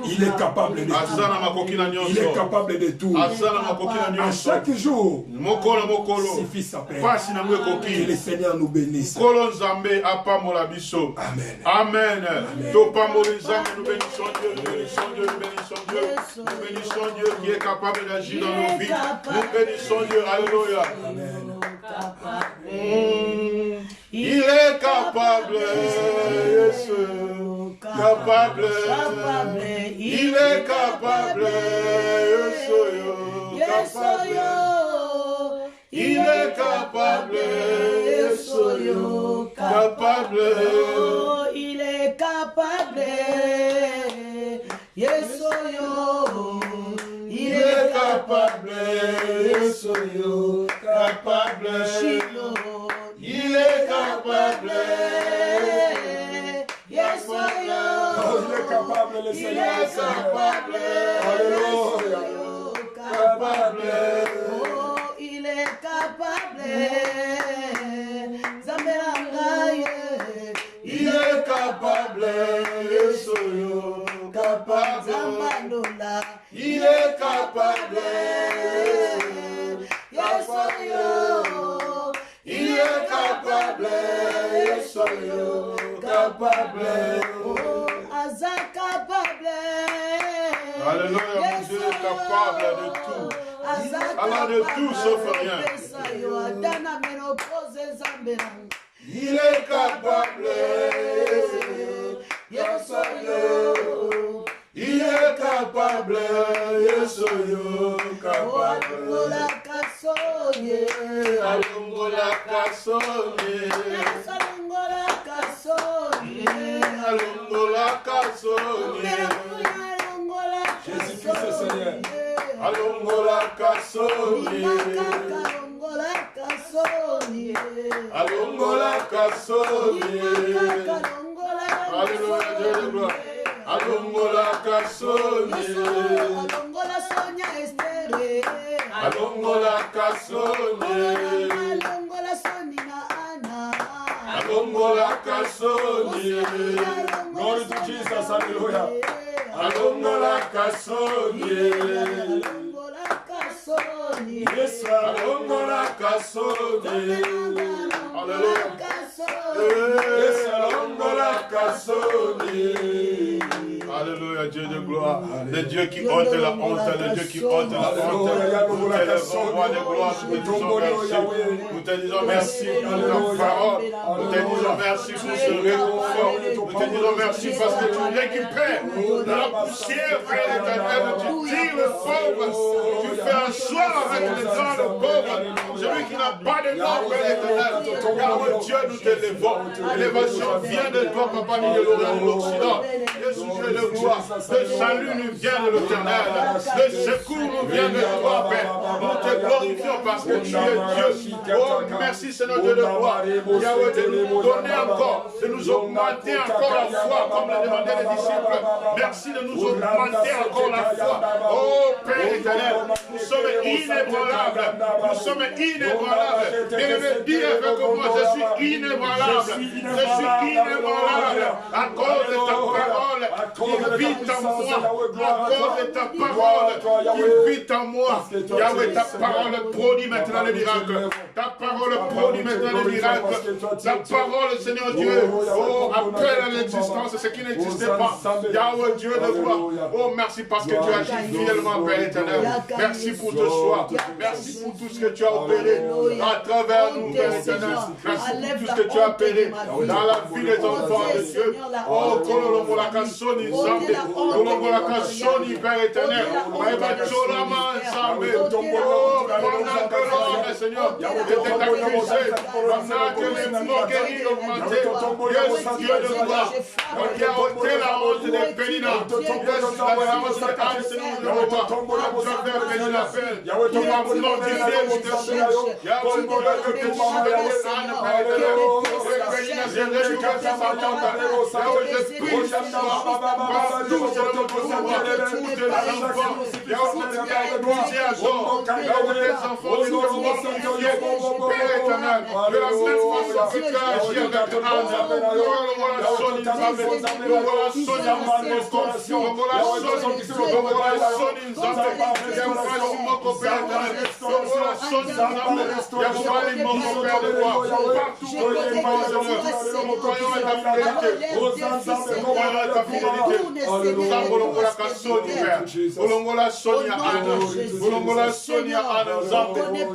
[SPEAKER 3] Il est capable de tout. Il est capable de tout. À chaque jour, suffit sa paix. Que le Seigneur nous bénisse.
[SPEAKER 1] Amen. Amen. Nous bénissons Dieu, nous bénissons Dieu, nous bénissons Dieu. Nous bénissons Dieu qui est capable d'agir dans nos vies. Nous bénissons Dieu. Alléluia. Il est capable, capable, il est capable, il est capable, capable,
[SPEAKER 4] il est capable,
[SPEAKER 1] il est capable, capable, il est capable,
[SPEAKER 3] il est capable, le Seigneur est capable, alléluia, capable,
[SPEAKER 4] il est capable,
[SPEAKER 1] il est capable, capable, il est capable, il est capable, capable. Alléluia, mon Dieu est capable de tout. Alors de tout sauf rien. Il est capable. Il est capable.
[SPEAKER 3] Jésus-Christ est Seigneur.
[SPEAKER 1] Alongola Kasoni. Alongola Kasoni. Alléluia, Dieu de gloire. Alongola Kasoni.
[SPEAKER 4] Alongola Sonia Estere.
[SPEAKER 1] Alongola Kasoni.
[SPEAKER 4] Alongola Sonina Anna.
[SPEAKER 1] Alongola Kasoni.
[SPEAKER 3] Glory to Jesus, hallelujah.
[SPEAKER 1] Alongola Kasoni.
[SPEAKER 4] Alongola Kasoni.
[SPEAKER 1] Yes, Alongola Kasoni. Alléluia. Yes, Alongola Kasoni. Alléluia, Dieu de gloire. Le Dieu qui ôte la honte, le Dieu qui ôte la honte. Nous t'élèvons, roi de gloire, nous te disons merci. Nous te disons merci pour ta parole. Nous te disons merci pour ce réconfort. Nous te disons merci parce que tu récupères la poussière, Père éternel. Tu tires le pauvre. Tu fais un soir avec les dents de pauvre. Celui qui n'a pas de nom, Père éternel. Car mon Dieu, nous t'élèvons. L'élévation vient de toi, Papa, ni de l'Orient, de l'Occident. Jésus, Dieu de gloire. Le salut nous vient de l'Éternel. Le secours nous vient de toi, Père. Nous te glorifions parce que tu es Dieu. Oh, merci, Seigneur Dieu de gloire. Yahweh, de nous donner encore, de nous augmenter encore la foi, comme le demandaient les disciples. Merci de nous augmenter encore la foi. Oh, Père éternel, nous sommes inébranlables. Nous sommes inébranlables. Bien-aimé, dis avec moi, je suis inébranlable. Je suis inébranlable à cause de ta parole qui vit en moi. À cause de ta parole qui vit en moi. Yahweh, ta parole produit maintenant le miracle. Ta parole produit maintenant le miracle. Ta parole, Seigneur Dieu, oh, appelle à l'existence ce qui n'existait pas. Yahweh, Dieu de gloire. Oh, merci parce que tu agis fidèlement, Père éternel. Merci pour ce soir. Merci pour tout ce que tu as opéré à travers nous, Père éternel. Merci pour tout ce que tu as opéré dans la vie des enfants de Dieu. Oh, Kolombolaka Soni Zambé. Kolombolaka Soni, Père éternel. Oh, Seigneur, était accusé. Maintenant que les moqueries augmentaient, yes, Dieu de gloire, qui a ôté la honte des Pénina. Yes, la honte de Anne, Seigneur, de roi. Tu as fait bénir la peine. Tu vas glorifier tes choses. Tu vas que tes choses de Anne, Père éternel. Et Pénina, je prie ce soir, par tout ce que vous avez tous tes enfants, tes enfants, Père éternel, de la même façon que tu as agi avec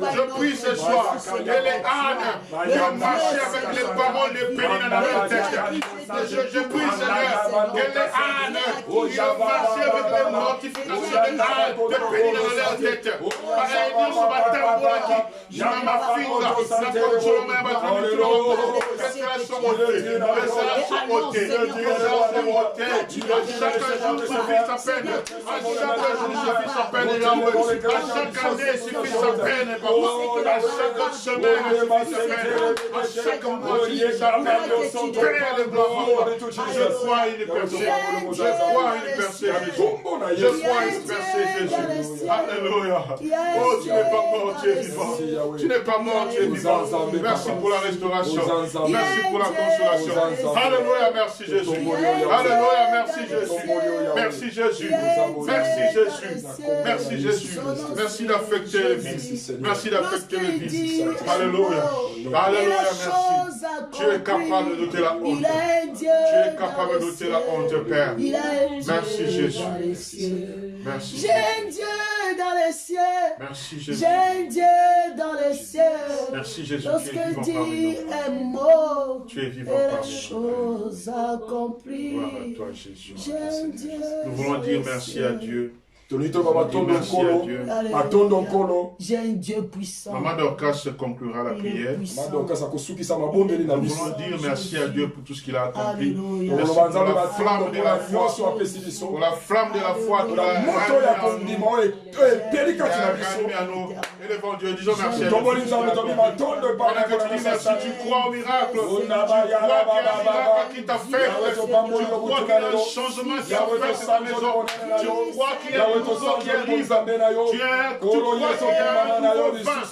[SPEAKER 1] Anne, je prie ce soir, et les ânes qui ont marché avec les paroles de Pénina dans leur tête. Je prie, Seigneur, que les ânes qui ont marché avec les mortifications de Pénina dans leur tête. Pareil, nous sommes à Tambouraki, je m'en fiche, la contrôle, mais ma chaque jour suffit sa peine. À chaque jour suffit sa peine, Yahweh. À chaque année suffit sa peine, Papa. À chaque semaine suffit sa peine. À chaque mois suffit sa peine. Père de gloire, je crois une percée. Je crois une percée, Jésus. Je crois une percée, Jésus. Alléluia. Oh, tu n'es pas mort, tu es vivant. Tu n'es pas mort, tu es vivant. Merci pour la restauration. Merci pour la consolation. Alléluia, merci Jésus. Alléluia, merci Jésus. Merci Jésus. Merci Jésus. Merci Jésus. Merci d'affecter les vies. Merci d'affecter les vies. Alléluia. Alléluia, merci. Tu es capable de doter la honte. Tu es capable de doter la honte, Père. Merci Jésus. Merci.
[SPEAKER 4] J'ai un Dieu dans les cieux.
[SPEAKER 1] Merci Jésus.
[SPEAKER 4] J'ai un Dieu dans les cieux.
[SPEAKER 1] Merci Jésus.
[SPEAKER 4] Lorsque dit un mot,
[SPEAKER 1] tu es vivant
[SPEAKER 4] et la
[SPEAKER 1] parmi
[SPEAKER 4] chose accomplie.
[SPEAKER 1] Gloire à toi, Jésus.
[SPEAKER 4] J'ai un Dieu.
[SPEAKER 1] Nous voulons dire merci à Dieu.
[SPEAKER 3] Merci à Dieu.
[SPEAKER 4] J'ai un Dieu puissant.
[SPEAKER 1] Maman Dorcas conclura la prière. Nous voulons dire merci à Dieu pour tout ce qu'il a accompli. Merci pour la flamme de la foi. Pour la flamme de la foi qu'il a ramené à nous. Élevons Dieu, disons merci à Dieu. Pendant que tu dis merci, tu crois au miracle. Tu crois qu'il y a un miracle qui t'affecte. Tu crois qu'il y a un changement qui affecte ta maison. Tu crois qu'il y a un nouveau qui arrive. Tu crois qu'il y a un nouveau vin.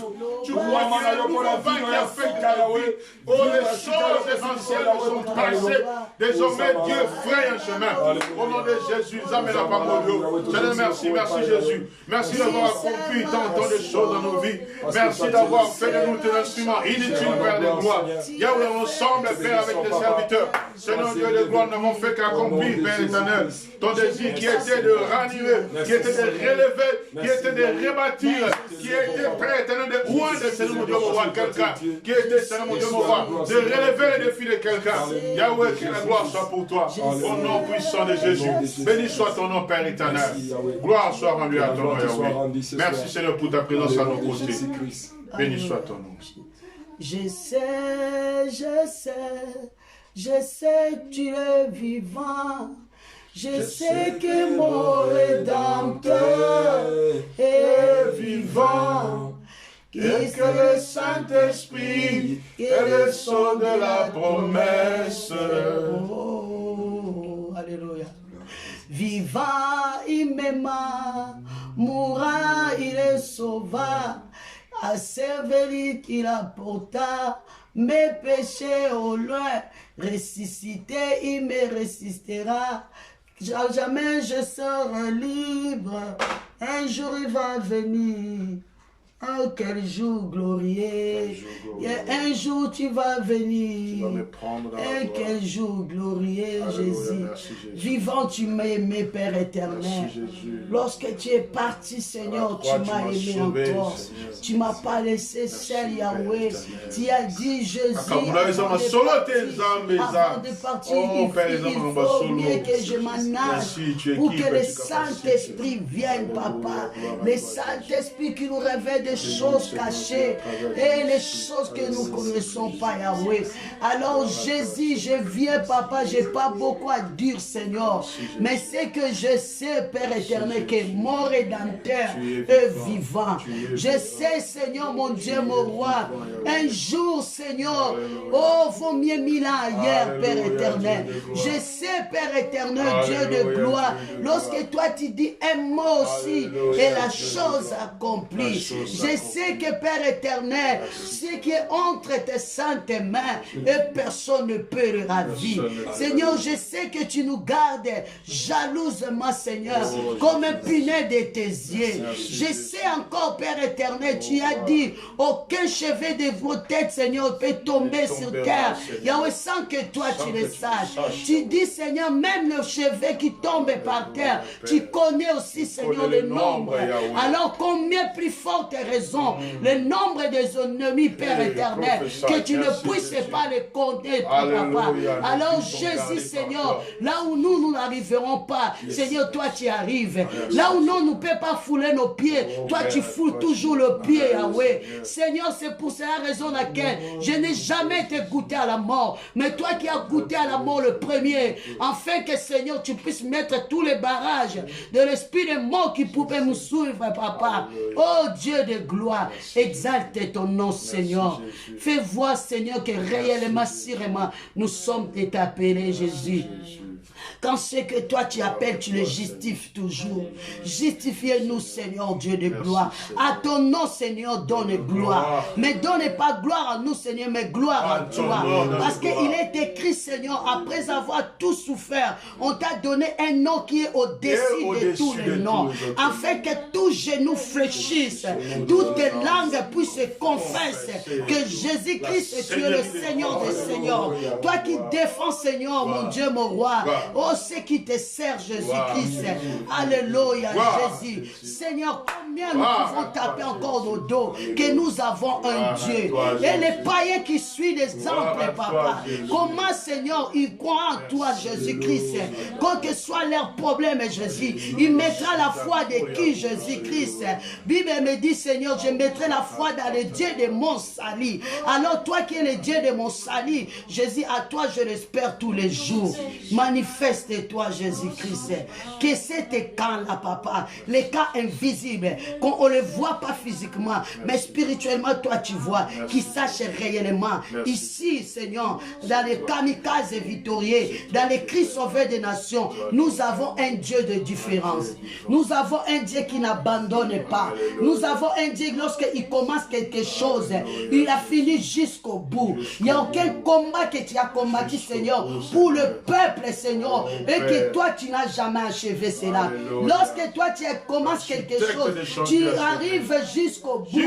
[SPEAKER 1] Tu crois qu'il y a un nouveau vin qui affecte ta vie. Oh, les choses essentielles sont passées. Désormais, Dieu fraye un chemin. Au nom de Jésus, amène la parole de Dieu. Seigneur, merci, merci Jésus. Merci d'avoir accompli tant de choses dans nos vies. Merci d'avoir fait de nous tes instruments inutiles, Père de gloire. Yahweh, ensemble, Père, avec tes serviteurs. Seigneur Dieu de gloire, nous n'avons fait qu'accomplir, Père éternel, ton désir qui était de ranimer, qui était de relever, qui était de rebâtir, qui était prêt, éternel, de oindre, Seigneur mon Dieu, mon roi, quelqu'un, qui était, Seigneur mon Dieu, mon roi, de relever les défis de quelqu'un. Yahweh, que la gloire soit pour toi, au nom puissant de Jésus. Béni soit ton nom, Père éternel. Gloire soit rendue à ton nom, Yahweh. Merci, Seigneur, pour ta présence à nos côtés. Béni soit ton nom.
[SPEAKER 4] Je sais que tu es vivant. Je sais que mon Rédempteur est vivant. Et que le Saint-Esprit est le son de la promesse. Oh, alléluia. Vivant, il m'aima. Mourant, il est sauvant. À cerveli qu'il apporta mes péchés au loin. Ressuscité, il me ressuscitera. Jamais je serai libre. Un jour il va venir. Oh, quel jour glorieux. Un jour tu vas venir.
[SPEAKER 1] Tu vas me prendre dans la gloire.
[SPEAKER 4] Quel jour glorieux, Jésus. Vivant, tu m'as aimé, Père éternel. Lorsque tu es parti, Seigneur, tu m'as aimé encore. Tu ne m'as pas laissé seul, Yahweh. Tu as dit, Jésus, avant de partir, il faut mieux que je m'en aille pour que le Saint-Esprit vienne, Papa. Le Saint-Esprit qui nous révèle des choses cachées et les choses que nous ne connaissons pas, Yahweh. Alors Jésus, je viens, papa, je n'ai pas beaucoup à dire, Seigneur, mais c'est que je sais, Père éternel, que mon Rédempteur est vivant. Je sais, Seigneur, mon Dieu, mon roi, un jour, Seigneur, oh, vaut mieux 1000 ans ailleurs, Père éternel. Je sais, Père éternel, Dieu de gloire, lorsque toi tu dis un mot aussi, et la chose accomplie. Je sais que, Père éternel, ce qui est entre tes saintes mains, et personne ne peut le ravir. Seigneur, je sais que tu nous gardes jalousement, Seigneur, comme un punaise de tes yeux. Je sais encore, Père éternel, tu as dit, aucun cheveu de vos têtes, Seigneur, peut tomber sur terre. Yahweh, sans que toi tu le saches. Tu dis, Seigneur, même le cheveu qui tombe par terre, tu connais aussi, Seigneur, le nombre. Alors, combien plus forte raison, le nombre des ennemis, Père éternel, que tu ne puisses pas les compter, Papa. Alors, Jésus, Seigneur, là où nous n'arriverons pas, Seigneur, toi tu arrives. Là où nous ne pouvons pas fouler nos pieds, toi tu foules toujours le pied, Yahweh. Seigneur, c'est pour cette raison laquelle je n'ai jamais été goûté à la mort, mais toi qui as goûté à la mort le premier, afin que, Seigneur, tu puisses mettre tous les barrages de l'esprit de mort qui pouvait nous suivre, Papa. Oh Dieu de gloire, exalte ton nom, Seigneur. Fais voir, Seigneur, que réellement, sûrement, nous sommes appelés, Jésus. Quand ce que toi tu appelles, tu le justifies toujours. Justifiez-nous, Seigneur, Dieu de gloire. À ton nom, Seigneur, donne gloire. Mais donne pas gloire à nous, Seigneur, mais gloire à toi. Parce qu'il est écrit, Seigneur, après avoir tout souffert, on t'a donné un nom qui est au-dessus de tous les noms. Afin que tout genou fléchisse, toutes les langues puissent confesser que Jésus-Christ, tu es le Seigneur des Seigneurs. Toi qui défends, Seigneur, mon Dieu, mon roi. Oh, ceux qui te servent, Jésus-Christ. Alléluia, Jésus. Seigneur, combien nous pouvons taper encore nos dos que nous avons un Dieu. Et les païens qui suivent l'exemple, Papa. Comment, Seigneur, ils croient en toi, Jésus-Christ. Quel que soit leur problème, Jésus, il mettra la foi de qui, Jésus-Christ. Bible me dit, Seigneur, je mettrai la foi dans le Dieu de mon salut. Alors, toi qui es le Dieu de mon salut, Jésus, à toi je l'espère tous les jours. Manifeste-toi, Jésus-Christ. Que cet camp-là, Papa, les cas invisibles, qu'on ne les voit pas physiquement, mais spirituellement, toi tu vois, qui sache réellement. Ici, Seigneur, dans les kamikazes victorieux, dans les cris sauveurs des nations, nous avons un Dieu de différence. Nous avons un Dieu qui n'abandonne pas. Nous avons un Dieu, lorsqu'il commence quelque chose, il a fini jusqu'au bout. Il n'y a aucun combat que tu as combattu, Seigneur, pour le peuple, Seigneur, et que toi tu n'as jamais achevé cela. Lorsque toi tu commences quelque chose, tu arrives jusqu'au bout.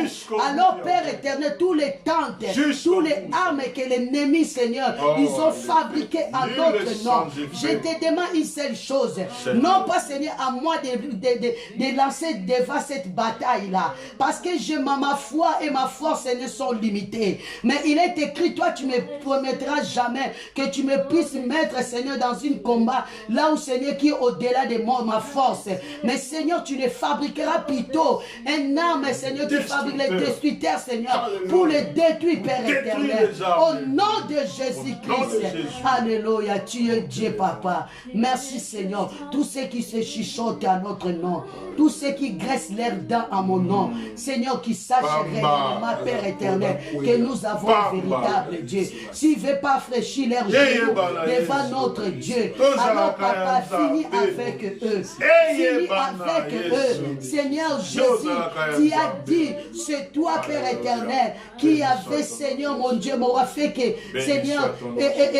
[SPEAKER 4] Alors, Père éternel, tous les tentes, tous les armes que l'ennemi, Seigneur, ils ont fabriquées en notre nom. Je te demande une seule chose, non pas, Seigneur, à moi de lancer devant cette bataille-là, parce que ma foi et ma force ne sont limitées. Mais il est écrit, toi tu ne me promettras jamais que tu me puisses mettre, Seigneur, dans un combat, là où, Seigneur, qui est au-delà de ma force. Mais, Seigneur, tu les fabriqueras plutôt un arme, Seigneur, qui fabrique les destructeurs, Seigneur, pour les détruire, Père éternel. Au nom de Jésus-Christ. Alléluia, tu es Dieu, Papa. Merci, Seigneur. Tous ceux qui se chuchotent à notre nom, tous ceux qui graissent leurs dents à mon nom, Seigneur, qui sachent réellement, Père éternel, que nous avons un véritable Dieu. S'ils ne veulent pas fraîchir leurs genoux devant notre Dieu, alors, Papa, finis avec eux. Finis avec eux. Seigneur Jésus, tu as dit, c'est toi, Père éternel, qui avait, Seigneur, mon Dieu, m'aura fait que, Seigneur,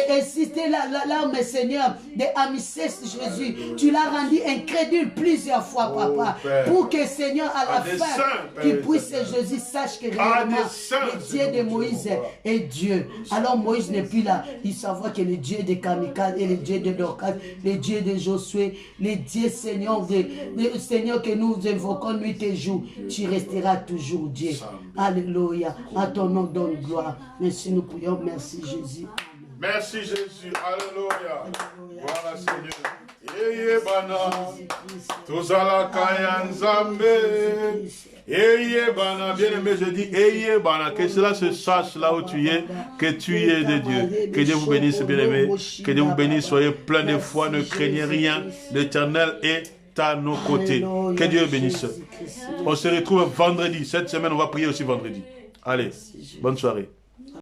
[SPEAKER 4] insisté l'âme, Seigneur, de Amicès, Jésus, tu l'as rendu incrédule plusieurs fois, Papa, pour que, Seigneur, à la fin, qu'il puisse, Jésus, sache que réellement, le Dieu de Moïse est Dieu. Alors, Moïse n'est plus là. Il saura que le Dieu de Kamikaz et le Dieu de Dorcas, le Dieu de Josué, le Dieu, Seigneur, Seigneur, que nous invoquons nuit et jour, tu resteras toujours Dieu. Alléluia. À ton nom, donne gloire. Merci, nous prions. Merci, Jésus.
[SPEAKER 1] Merci, Jésus. Alléluia. Voilà, Seigneur. Yeye bana, tozala kayanzambe. Bien-aimé, je dis, que cela se sache là où tu es, que tu es de Dieu. Que Dieu vous bénisse, bien-aimé. Que Dieu vous bénisse, soyez plein de foi, ne craignez rien. L'Éternel est à nos côtés. Que Dieu bénisse. On se retrouve vendredi. Cette semaine, on va prier aussi vendredi. Allez, bonne soirée.